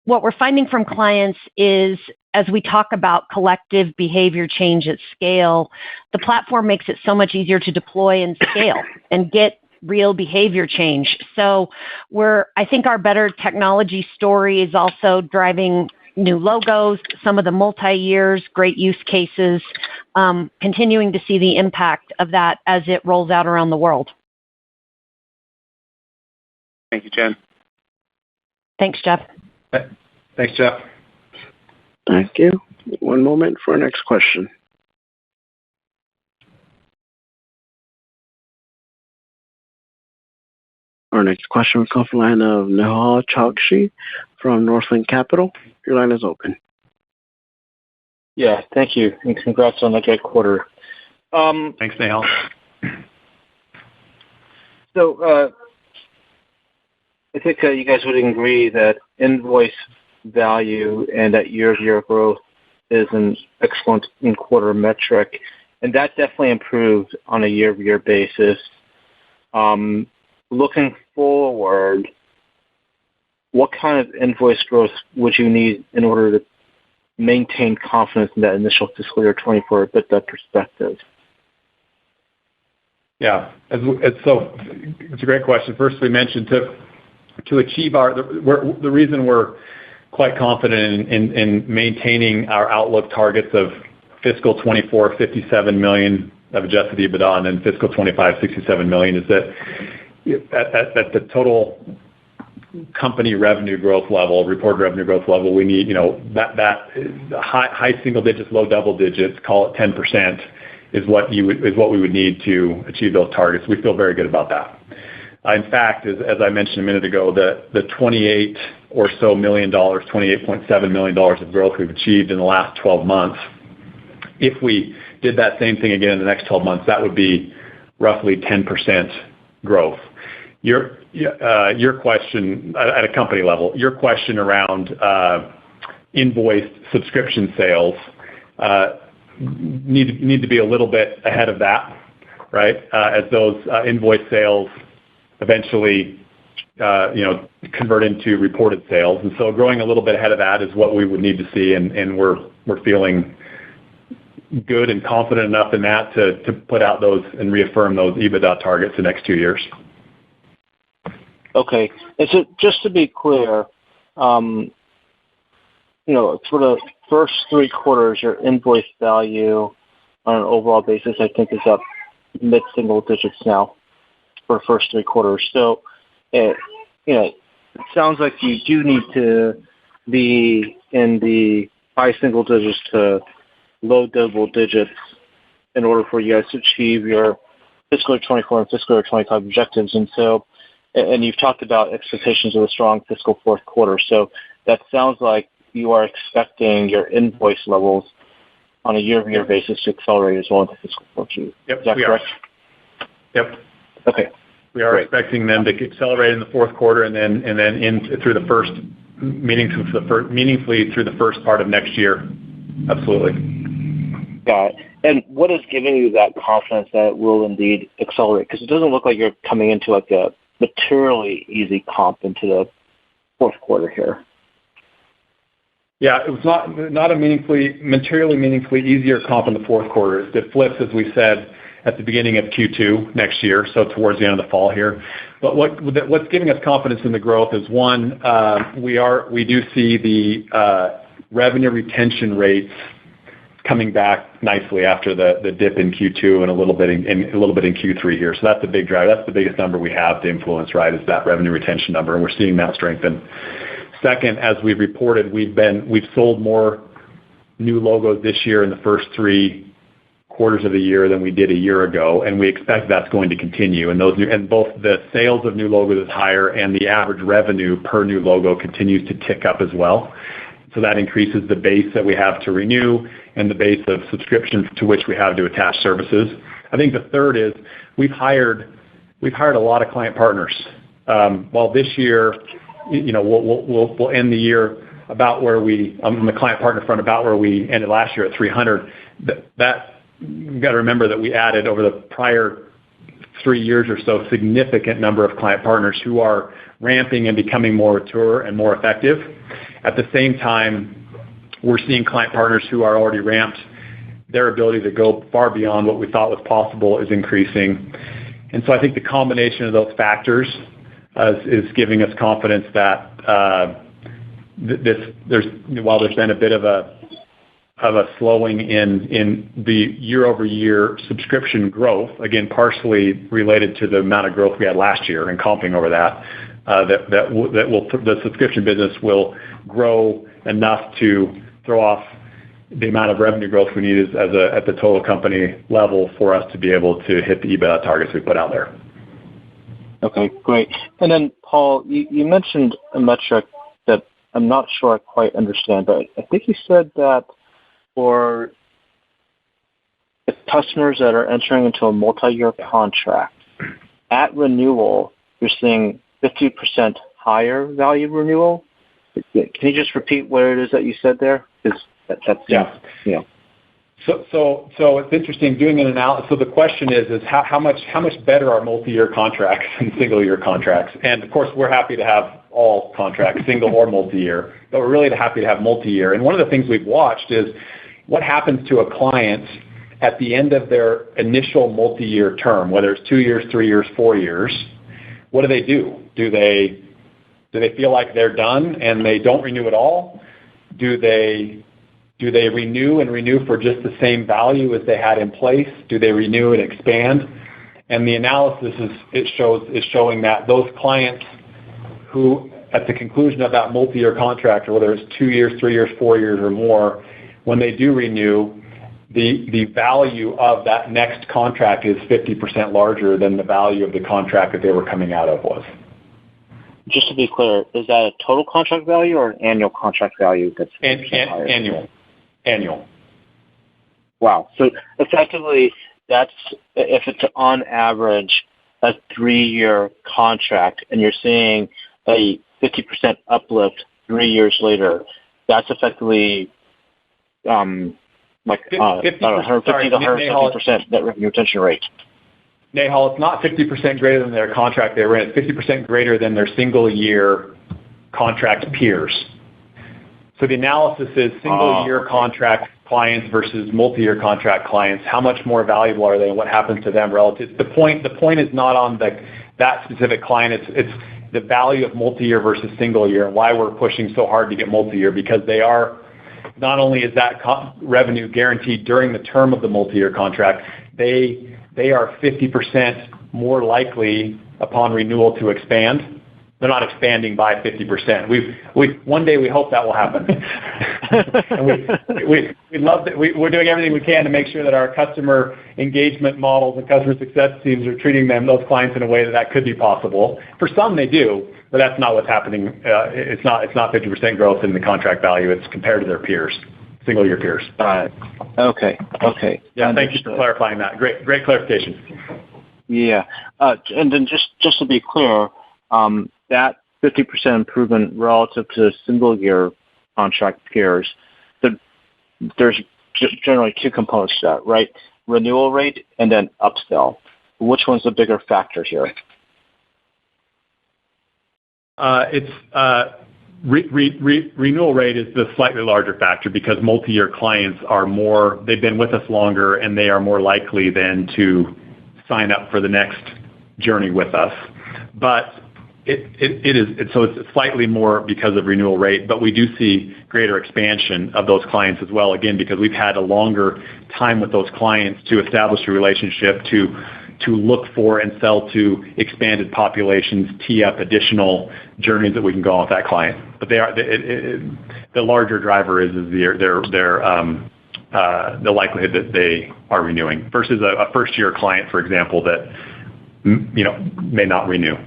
What we're finding from clients is, as we talk about collective behavior change at scale, the platform makes it so much easier to deploy and scale and get real behavior change. So I think our better technology story is also driving new logos, some of the multi-years, great use cases, continuing to see the impact of that as it rolls out around the world. Thank you, Jen. Thanks, Jeff. Thanks, Jeff. Thank you. One moment for our next question. Our next question will come from the line of Nehal Chokshi from Northland Capital. Your line is open. Yeah, thank you, and congrats on the great quarter. Thanks, Nehal. So, I think you guys would agree that invoice value and that year-over-year growth is an excellent in-quarter metric, and that definitely improved on a year-over-year basis. Looking forward, what kind of invoice growth would you need in order to maintain confidence in that initial fiscal year 24 EBITDA perspective? Yeah, it's a great question. First, we mentioned to achieve the reason we're quite confident in maintaining our outlook targets of fiscal 24, $57 million of adjusted EBITDA, and then fiscal 25, $67 million, is that at the total company revenue growth level, reported revenue growth level, we need, that high single digits, low double digits, call it 10%, is what we would need to achieve those targets. We feel very good about that. In fact, as I mentioned a minute ago, the $28 or so million, $28.7 million of growth we've achieved in the last 12 months, if we did that same thing again in the next 12 months, that would be roughly 10% growth. Your question at a company level, your question around invoiced subscription sales need to be a little bit ahead of that, right? As those invoice sales eventually convert into reported sales. And so growing a little bit ahead of that is what we would need to see, and we're feeling good and confident enough in that to put out those and reaffirm those EBITDA targets the next 2 years. Okay. And so just to be clear, for the first 3 quarters, your invoice value on an overall basis, I think, is up mid-single digits now for the first 3 quarters. So, it sounds like you do need to be in the high single digits to low double digits in order for you guys to achieve your fiscal year 24 and fiscal year 25 objectives. And so, and you've talked about expectations of a strong fiscal fourth quarter. So that sounds like you are expecting your invoice levels on a year-over-year basis to accelerate as well into fiscal 4Q. Yep, is that correct? Yep. Okay. We are expecting them to accelerate in the fourth quarter and then through the first meaningfully through the first part of next year. Absolutely. Got it. And what is giving you that confidence that it will indeed accelerate? Because it doesn't look like you're coming into like a materially easy comp into the fourth quarter here. Yeah, it was not a materially meaningfully easier comp in the fourth quarter. It flips, as we said, at the beginning of Q2 next year, so towards the end of the fall here. But what's giving us confidence in the growth is, one, we do see the revenue retention rates coming back nicely after the dip in Q2 and a little bit in Q3 here. So that's the big drive. That's the biggest number we have to influence, right? Is that revenue retention number, and we're seeing that strengthen. Second, as we've reported, we've sold more new logos this year in the first 3 quarters of the year than we did a year ago, and we expect that's going to continue. And both the sales of new logos is higher, and the average revenue per new logo continues to tick up as well. So that increases the base that we have to renew and the base of subscriptions to which we have to attach services. I think the third is we've hired a lot of client partners. While this year, we'll end the year about where we, on the client partner front, about where we ended last year at 300. That you've got to remember that we added over the prior 3 years or so significant number of client partners who are ramping and becoming more mature and more effective. At the same time, we're seeing client partners who are already ramped. Their ability to go far beyond what we thought was possible is increasing. And so I think the combination of those factors is giving us confidence that while there's been a bit of a slowing in the year-over-year subscription growth, again, partially related to the amount of growth we had last year and comping over the subscription business will grow enough to throw off the amount of revenue growth we need at the total company level for us to be able to hit the EBITDA targets we put out there. Okay, great. And then, Paul, you mentioned a metric that I'm not sure I quite understand, but I think you said that for the customers that are entering into a multi-year contract, at renewal, you're seeing 50% higher value renewal. Can you just repeat what it is that you said there? Yeah. So it's interesting doing an analysis. So the question is how much better are multi-year contracts than single-year contracts? And of course, we're happy to have all contracts, single or multi-year, but we're really happy to have multi-year. And one of the things we've watched is what happens to a client at the end of their initial multi-year term, whether it's 2 years, 3 years, 4 years. What do? Do they feel like they're done and they don't renew at all? Do they renew for just the same value as they had in place? Do they renew and expand? And the analysis is showing that those clients who, at the conclusion of that multi-year contract, or whether it's 2 years, 3 years, 4 years, or more, when they do renew, the value of that next contract is 50% larger than the value of the contract that they were coming out of was. Just to be clear, is that a total contract value or an annual contract value that's higher? Annual. Wow. So effectively, that's if it's on average a 3-year contract and you're seeing a 50% uplift 3 years later, that's effectively about 150 to 170% net revenue retention rate. Nahal, it's not 50% greater than their contract they were in. It's 50% greater than their single-year contract peers. So the analysis is single-year contract clients versus multi-year contract clients. How much more valuable are they, and what happens to them relative? The point is not on that specific client. It's the value of multi-year versus single-year, and why we're pushing so hard to get multi-year, because they are not only is that revenue guaranteed during the term of the multi-year contract, they are 50% more likely upon renewal to expand. They're not expanding by 50%. One day we hope that will happen. And we love that. We're doing everything we can to make sure that our customer engagement models and customer success teams are treating those clients in a way that could be possible. For some they do, but that's not what's happening. It's not 50% growth in the contract value. It's compared to their peers, single-year peers. Okay. Yeah, thank you for clarifying that. Great clarification. Yeah, and then just to be clear, that 50% improvement relative to single-year contract peers, there's generally two components to that, right? Renewal rate and then upsell. Which one's the bigger factor here? Renewal rate is the slightly larger factor because multi-year clients they've been with us longer, and they are more likely then to sign up for the next journey with us. But it's slightly more because of renewal rate, but we do see greater expansion of those clients as well, again, because we've had a longer time with those clients to establish a relationship, to look for and sell to expanded populations, tee up additional journeys that we can go on with that client. But the larger driver is the likelihood that they are renewing versus a first-year client, for example, that may not renew.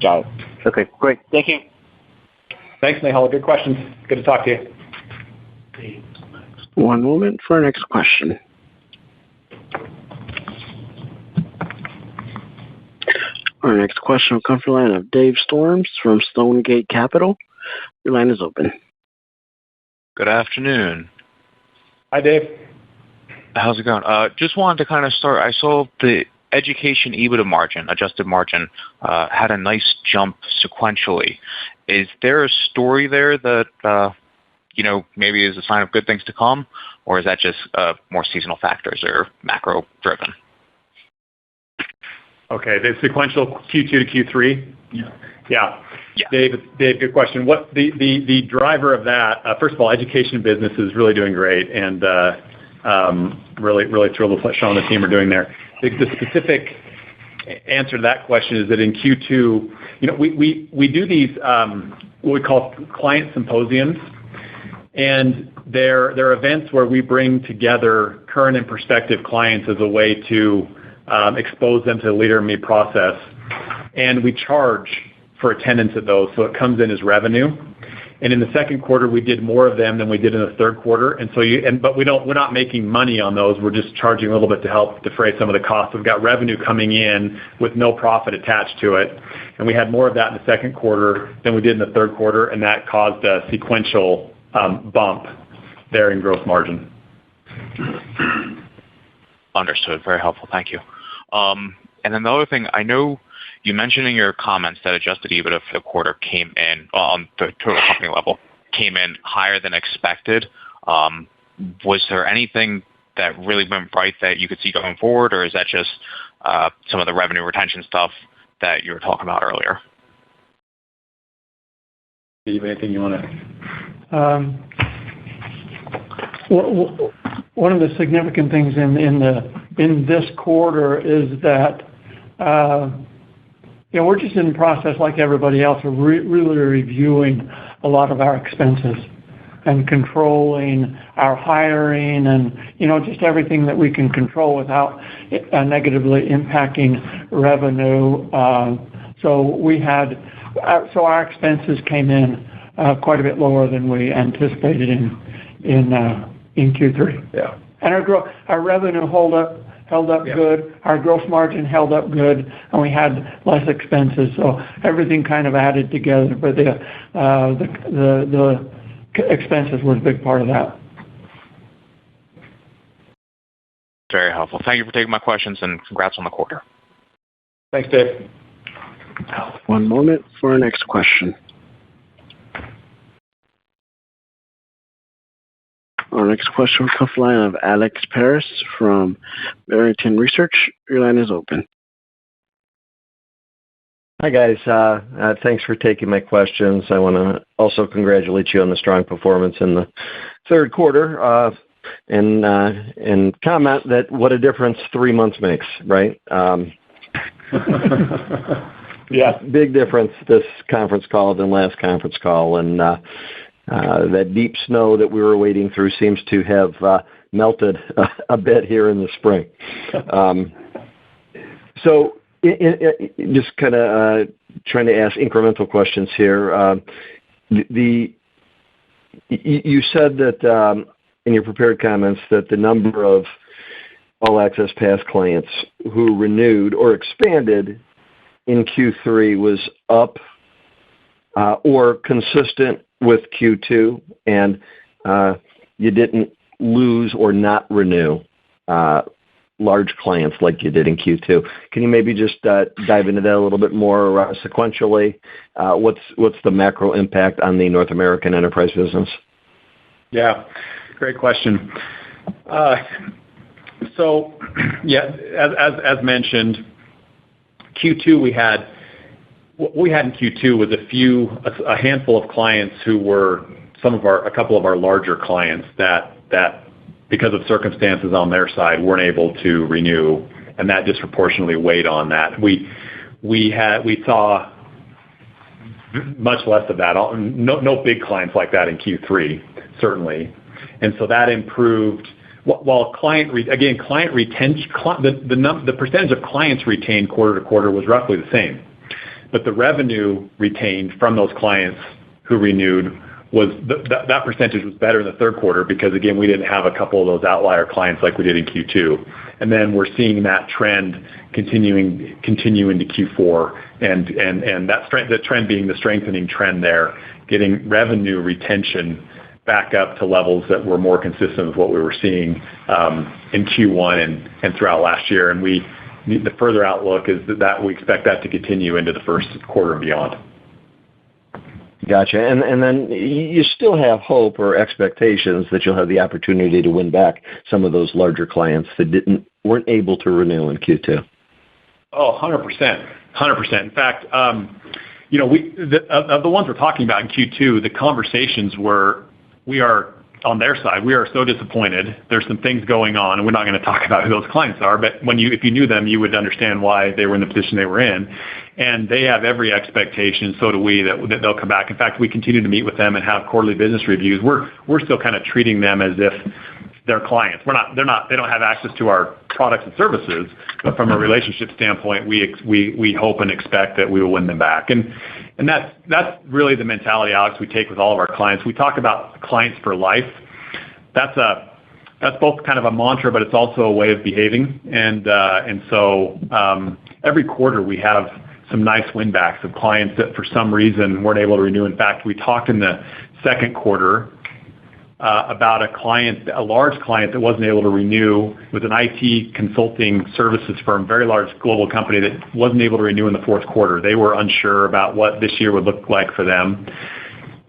Got it. Okay, great. Thank you. Thanks, Nehal. Good questions. Good to talk to you. One moment for our next question. Our next question will come from the line of Dave Storms from Stonegate Capital. Your line is open. Good afternoon. Hi, Dave. How's it going? Just wanted to kind of start. I saw the education EBITDA margin, adjusted margin, had a nice jump sequentially. Is there a story there that, maybe is a sign of good things to come, or is that just more seasonal factors or macro driven? Okay, the sequential Q2 to Q3? Yeah. Yeah. Dave, good question. What the driver of that, first of all, education business is really doing great, and really thrilled with what Sean and the team are doing there. The specific answer to that question is that in Q2, we do these what we call client symposiums, and they're events where we bring together current and prospective clients as a way to expose them to the Leader in Me process, and we charge for attendance at those, so it comes in as revenue. And in the second quarter, we did more of them than we did in the third quarter, but we're not making money on those. We're just charging a little bit to help defray some of the costs. We've got revenue coming in with no profit attached to it, and we had more of that in the second quarter than we did in the third quarter, and that caused a sequential bump there in gross margin. Understood. Very helpful. Thank you. And then the other thing, I know you mentioned in your comments that adjusted EBITDA for the quarter came in, on the total company level, came in higher than expected. Was there anything that really went right that you could see going forward, or is that just some of the revenue retention stuff that you were talking about earlier? Steve, anything you want to? One of the significant things in this quarter is that we're just in the process, like everybody else, of really reviewing a lot of our expenses and controlling our hiring and just everything that we can control without negatively impacting revenue. So our expenses came in quite a bit lower than we anticipated in Q3. Yeah. And our revenue held up good. Our gross margin held up good, and we had less expenses. So everything kind of added together, but the expenses were a big part of that. Very helpful. Thank you for taking my questions, and congrats on the quarter. Thanks, Dave. One moment for our next question. Our next question will come from the line of Alex Paris from Barrington Research. Your line is open. Hi, guys. Thanks for taking my questions. I want to also congratulate you on the strong performance in the third quarter, and comment that what a difference 3 months makes, right? Yeah. Big difference this conference call than last conference call, and that deep snow that we were wading through seems to have melted a bit here in the spring. So just kind of trying to ask incremental questions here. You said that in your prepared comments that the number of All Access Pass clients who renewed or expanded in Q3 was up or consistent with Q2, and you didn't lose or not renew large clients like you did in Q2. Can you maybe just dive into that a little bit more sequentially? What's the macro impact on the North American enterprise business? Yeah, great question. So, yeah, as mentioned, what we had in Q2 was a handful of clients who were a couple of our larger clients that because of circumstances on their side weren't able to renew, and that disproportionately weighed on that. We saw much less of that. No big clients like that in Q3, certainly, and so that improved. While client retention, the percentage of clients retained quarter to quarter was roughly the same, but the revenue retained from those clients who renewed was that percentage was better in the third quarter because, again, we didn't have a couple of those outlier clients like we did in Q2. And then we're seeing that trend continue into Q4, and that trend being the strengthening trend there, getting revenue retention back up to levels that were more consistent with what we were seeing in Q1 and throughout last year. And the further outlook is that we expect that to continue into the first quarter and beyond. Gotcha. And then you still have hope or expectations that you'll have the opportunity to win back some of those larger clients that weren't able to renew in Q2. Oh, 100%. 100%. In fact, of the ones we're talking about in Q2, the conversations we are on their side. We are so disappointed. There's some things going on, and we're not going to talk about who those clients are, but if you knew them, you would understand why they were in the position they were in. And they have every expectation, so do we, that they'll come back. In fact, we continue to meet with them and have quarterly business reviews. We're still kind of treating them as if they're clients. They don't have access to our products and services, but from a relationship standpoint, we hope and expect that we will win them back. And that's really the mentality, Alex, we take with all of our clients. We talk about clients for life. That's both kind of a mantra, but it's also a way of behaving. And so every quarter we have some nice win backs of clients that for some reason weren't able to renew. In fact, we talked in the second quarter about a large client that wasn't able to renew with an IT consulting services firm, very large global company that wasn't able to renew in the fourth quarter. They were unsure about what this year would look like for them.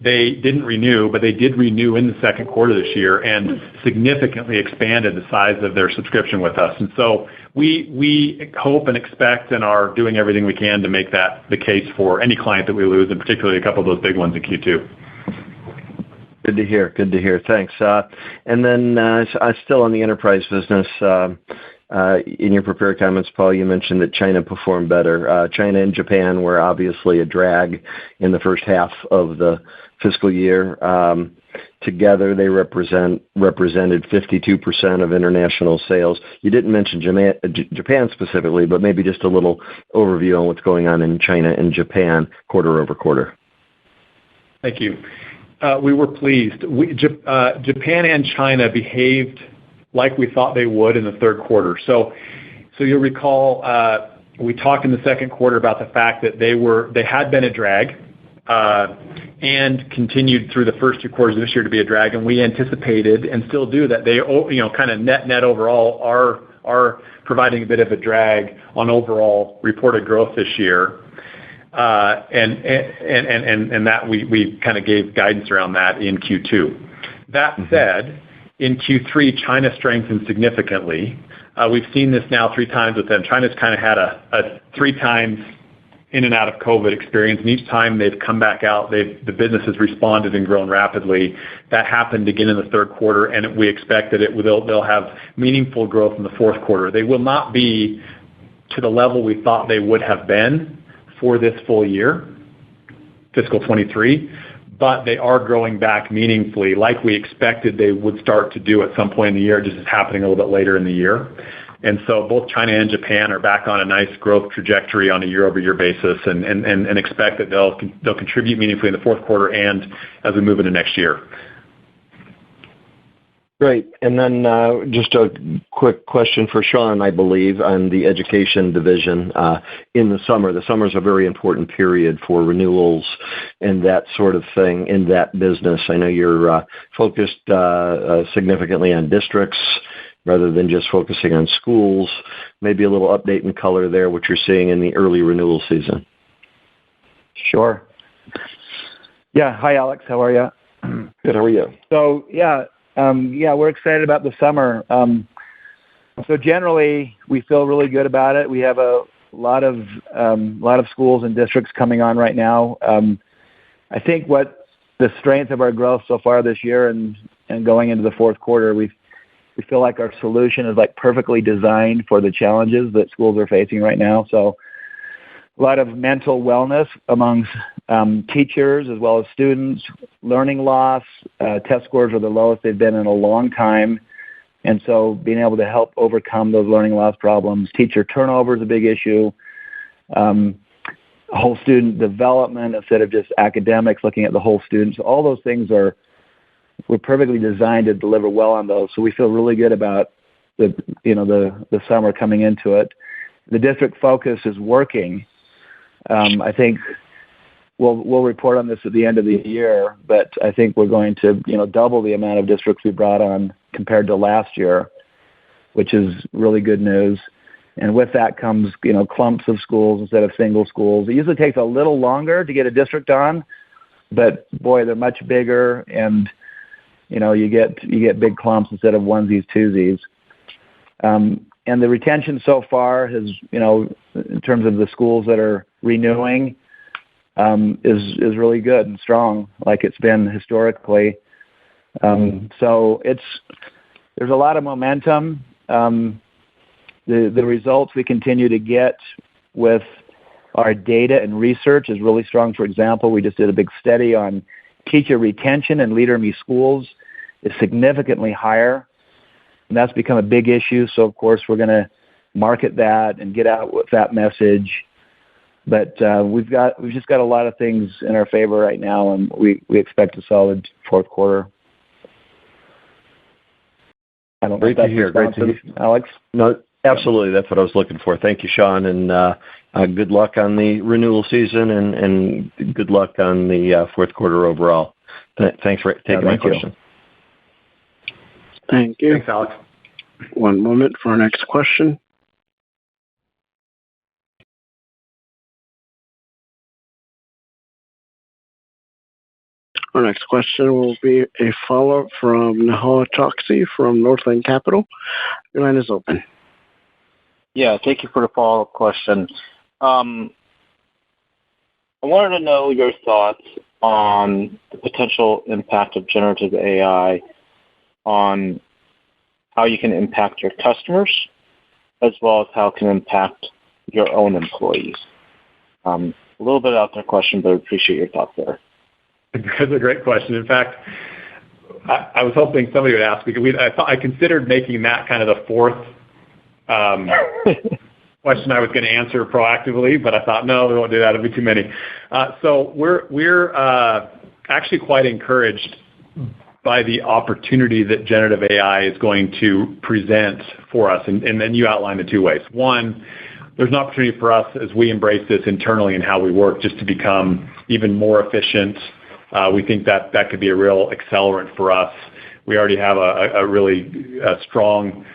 They didn't renew, but they did renew in the second quarter this year and significantly expanded the size of their subscription with us. And so we hope and expect and are doing everything we can to make that the case for any client that we lose, and particularly a couple of those big ones in Q2. Good to hear. Thanks. And then still on the enterprise business, in your prepared comments, Paul, you mentioned that China performed better. China and Japan were obviously a drag in the first half of the fiscal year. Together, they represented 52% of international sales. You didn't mention Japan specifically, but maybe just a little overview on what's going on in China and Japan quarter over quarter. Thank you. We were pleased. Japan and China behaved like we thought they would in the third quarter. So you'll recall we talked in the second quarter about the fact that they had been a drag and continued through the first 2 quarters of this year to be a drag, and we anticipated and still do that they kind of net overall are providing a bit of a drag on overall reported growth this year. And that we kind of gave guidance around that in Q2. That said, in Q3, China strengthened significantly. We've seen this now 3 times with them. China's kind of had a 3 times in and out of COVID experience, and each time they've come back out, the business has responded and grown rapidly. That happened again in the third quarter, and we expect that they'll have meaningful growth in the fourth quarter. They will not be to the level we thought they would have been for this full year, fiscal 23, but they are growing back meaningfully like we expected they would start to do at some point in the year, just is happening a little bit later in the year. And so both China and Japan are back on a nice growth trajectory on a year-over-year basis and expect that they'll contribute meaningfully in the fourth quarter and as we move into next year. Great. And then just a quick question for Sean, I believe, on the education division in the summer. The summer is a very important period for renewals and that sort of thing in that business. I know you're focused significantly on districts rather than just focusing on schools. Maybe a little update and color there, what you're seeing in the early renewal season. Sure. Yeah. Hi, Alex. How are you? Good. How are you? So, we're excited about the summer. So generally, we feel really good about it. We have a lot of schools and districts coming on right now. I think what the strength of our growth so far this year and going into the fourth quarter, we feel like our solution is like perfectly designed for the challenges that schools are facing right now. So a lot of mental wellness amongst teachers as well as students, learning loss, test scores are the lowest they've been in a long time. And so being able to help overcome those learning loss problems. Teacher turnover is a big issue. whole student development instead of just academics, looking at the whole student. So all those things we're perfectly designed to deliver well on those. So we feel really good about the summer coming into it. The district focus is working. I think we'll report on this at the end of the year, but I think we're going to double the amount of districts we brought on compared to last year, which is really good news. And with that comes clumps of schools instead of single schools. It usually takes a little longer to get a district on, but boy, they're much bigger, and you get big clumps instead of onesies, twosies. And the retention so far has, in terms of the schools that are renewing, is really good and strong, like it's been historically. So there's a lot of momentum. The results we continue to get with our data and research is really strong. For example, we just did a big study on teacher retention in Leader in Me schools is significantly higher, and that's become a big issue. So, of course, we're going to market that and get out with that message. But we've just got a lot of things in our favor right now, and we expect a solid fourth quarter. I don't know if that's responsive, Alex. No, absolutely. That's what I was looking for. Thank you, Sean, and good luck on the renewal season, and good luck on the fourth quarter overall. Thanks for taking my question. Thank you. Thanks, Alex. One moment for our next question. Our next question will be a follow-up from Nahal Chokshi from Northland Capital. Your line is open. Yeah, thank you for the follow-up question. I wanted to know your thoughts on the potential impact of generative AI on how you can impact your customers, as well as how it can impact your own employees. A little bit out there question, but I appreciate your thoughts there. That's a great question. In fact, I was hoping somebody would ask, because I considered making that kind of the fourth question I was going to answer proactively, but I thought, no, we won't do that. It'll be too many. So we're actually quite encouraged by the opportunity that generative AI is going to present for us. And then you outlined the two ways. One, there's an opportunity for us as we embrace this internally in how we work just to become even more efficient. We think that could be a real accelerant for us. We already have a really strong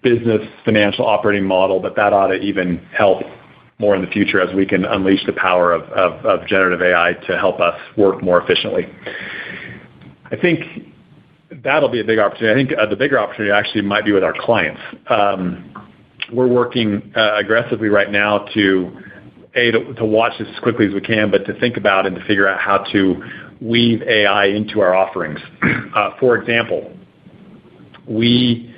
business financial operating model, but that ought to even help more in the future as we can unleash the power of generative AI to help us work more efficiently. I think that'll be a big opportunity. I think the bigger opportunity actually might be with our clients. We're working aggressively right now to watch this as quickly as we can, but to think about and to figure out how to weave AI into our offerings. For example, we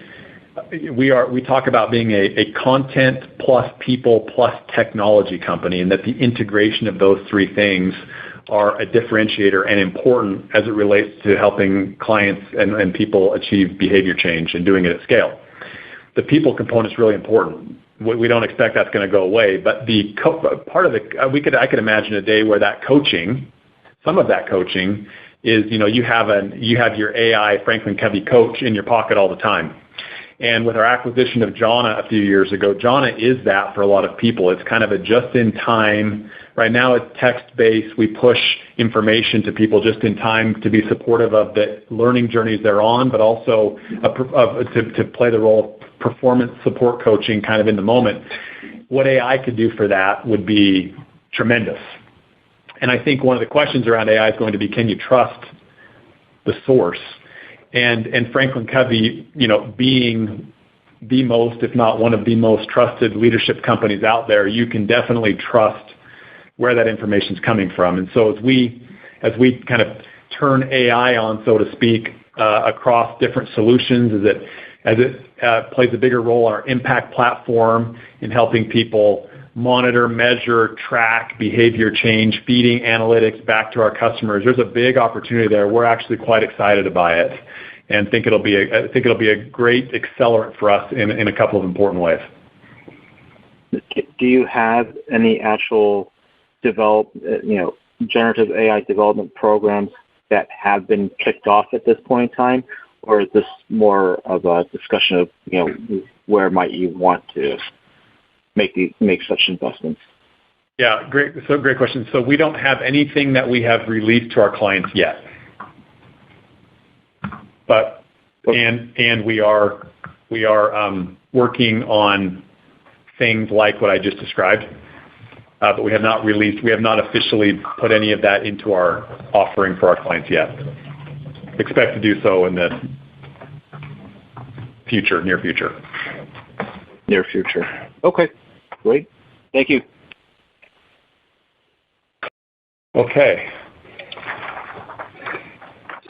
talk about being a content plus people plus technology company, and that the integration of those three things are a differentiator and important as it relates to helping clients and people achieve behavior change and doing it at scale. The people component is really important. We don't expect that's going to go away, but I could imagine a day where that coaching, some of that coaching is, you have your AI Franklin Covey coach in your pocket all the time. And with our acquisition of Jhana a few years ago, Jhana is that for a lot of people. It's kind of a just-in-time. Right now it's text-based. We push information to people just in time to be supportive of the learning journeys they're on, but also to play the role of performance support coaching kind of in the moment. What AI could do for that would be tremendous. And I think one of the questions around AI is going to be, can you trust the source? And Franklin Covey, being the most, if not one of the most trusted leadership companies out there, you can definitely trust where that information is coming from. And so as we kind of turn AI on, so to speak, across different solutions, as it plays a bigger role on our impact platform in helping people monitor, measure, track behavior change, feeding analytics back to our customers. There's a big opportunity there. We're actually quite excited by it, and think it'll be a great accelerant for us in a couple of important ways. Do you have any actual generative AI development programs that have been kicked off at this point in time, or is this more of a discussion of where might you want to make such investments? Yeah, great question. So we don't have anything that we have released to our clients yet, but and we are working on things like what I just described, but we have not officially put any of that into our offering for our clients yet. Expect to do so in the near future. Near future. Okay, great. Thank you. Okay.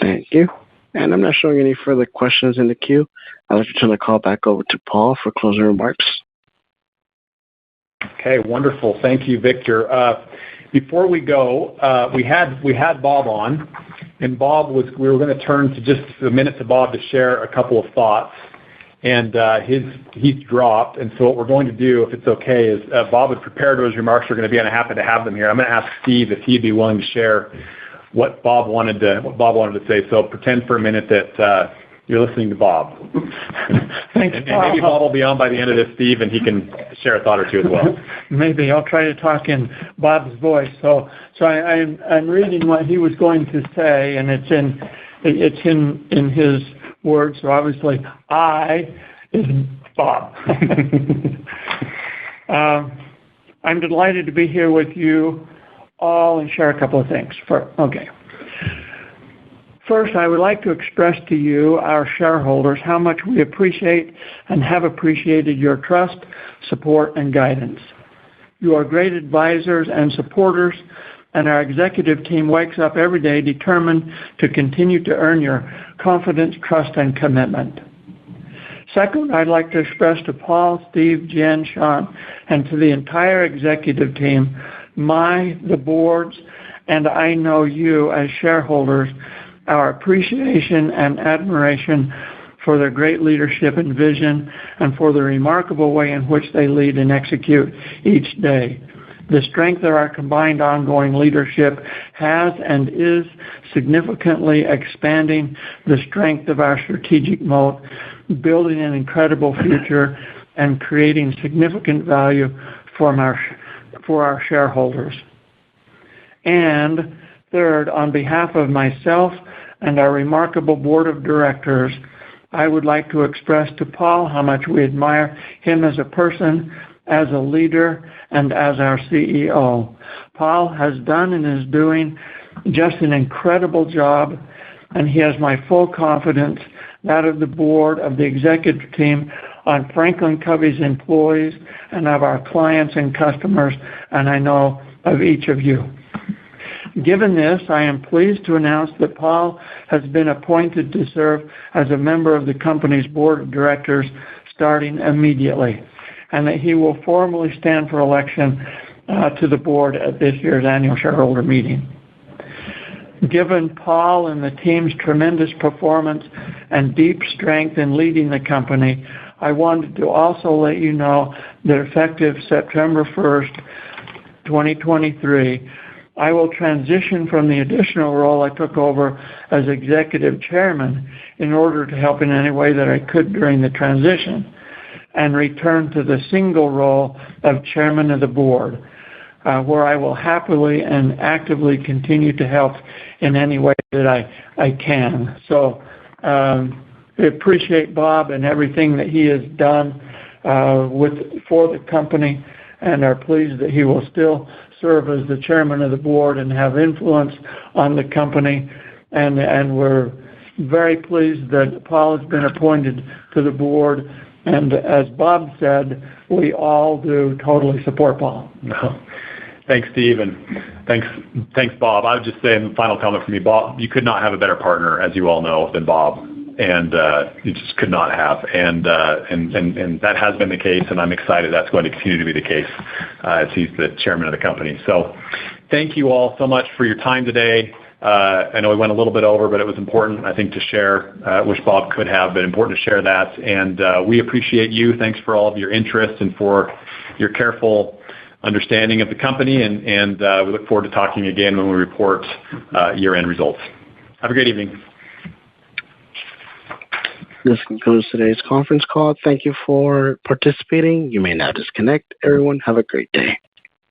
Thank you. And I'm not showing any further questions in the queue. I'd like to turn the call back over to Paul for closing remarks. Okay, wonderful. Thank you, Victor. Before we go, we had Bob on, and we were going to turn to just a minute to Bob to share a couple of thoughts, and he's dropped. And so what we're going to do, if it's okay, is Bob had prepared those remarks. We're going to be, and I happen to have them here. I'm going to ask Steve if he'd be willing to share what Bob wanted to say. So pretend for a minute that you're listening to Bob. Thanks, and maybe Bob will be on by the end of this, Steve, and he can share a thought or two as well. Maybe I'll try to talk in Bob's voice. So I'm reading what he was going to say, and it's in his words. So obviously, I is Bob. I'm delighted to be here with you all and share a couple of things. First, I would like to express to you, our shareholders, how much we appreciate and have appreciated your trust, support, and guidance. You are great advisors and supporters, and our executive team wakes up every day determined to continue to earn your confidence, trust, and commitment. Second, I'd like to express to Paul, Steve, Jen, Sean, and to the entire executive team, the boards, and I know you as shareholders, our appreciation and admiration for their great leadership and vision and for the remarkable way in which they lead and execute each day. The strength of our combined ongoing leadership has and is significantly expanding the strength of our strategic moat, building an incredible future, and creating significant value for our shareholders. And third, on behalf of myself and our remarkable board of directors, I would like to express to Paul how much we admire him as a person, as a leader, and as our CEO. Paul has done and is doing just an incredible job, and he has my full confidence, that of the board, of the executive team, on Franklin Covey's employees, and of our clients and customers, and I know of each of you. Given this, I am pleased to announce that Paul has been appointed to serve as a member of the company's board of directors starting immediately, and that he will formally stand for election to the board at this year's annual shareholder meeting. Given Paul and the team's tremendous performance and deep strength in leading the company, I wanted to also let you know that effective September 1st, 2023, I will transition from the additional role I took over as executive chairman in order to help in any way that I could during the transition and return to the single role of chairman of the board, where I will happily and actively continue to help in any way that I can. So we appreciate Bob and everything that he has done for the company, and are pleased that he will still serve as the chairman of the board and have influence on the company. And we're very pleased that Paul has been appointed to the board. And as Bob said, we all do totally support Paul. Thanks, Steve, and thanks, Bob. I would just say in the final comment from me, Bob, you could not have a better partner, as you all know, than Bob, and you just could not have. And that has been the case, and I'm excited that's going to continue to be the case as he's the chairman of the company. So thank you all so much for your time today. I know we went a little bit over, but it was important, I think, to share. Wish Bob could have, but important to share that. And we appreciate you. Thanks for all of your interest and for your careful understanding of the company, and we look forward to talking again when we report year-end results. Have a great evening. This concludes today's conference call. Thank you for participating. You may now disconnect. Everyone, have a great day.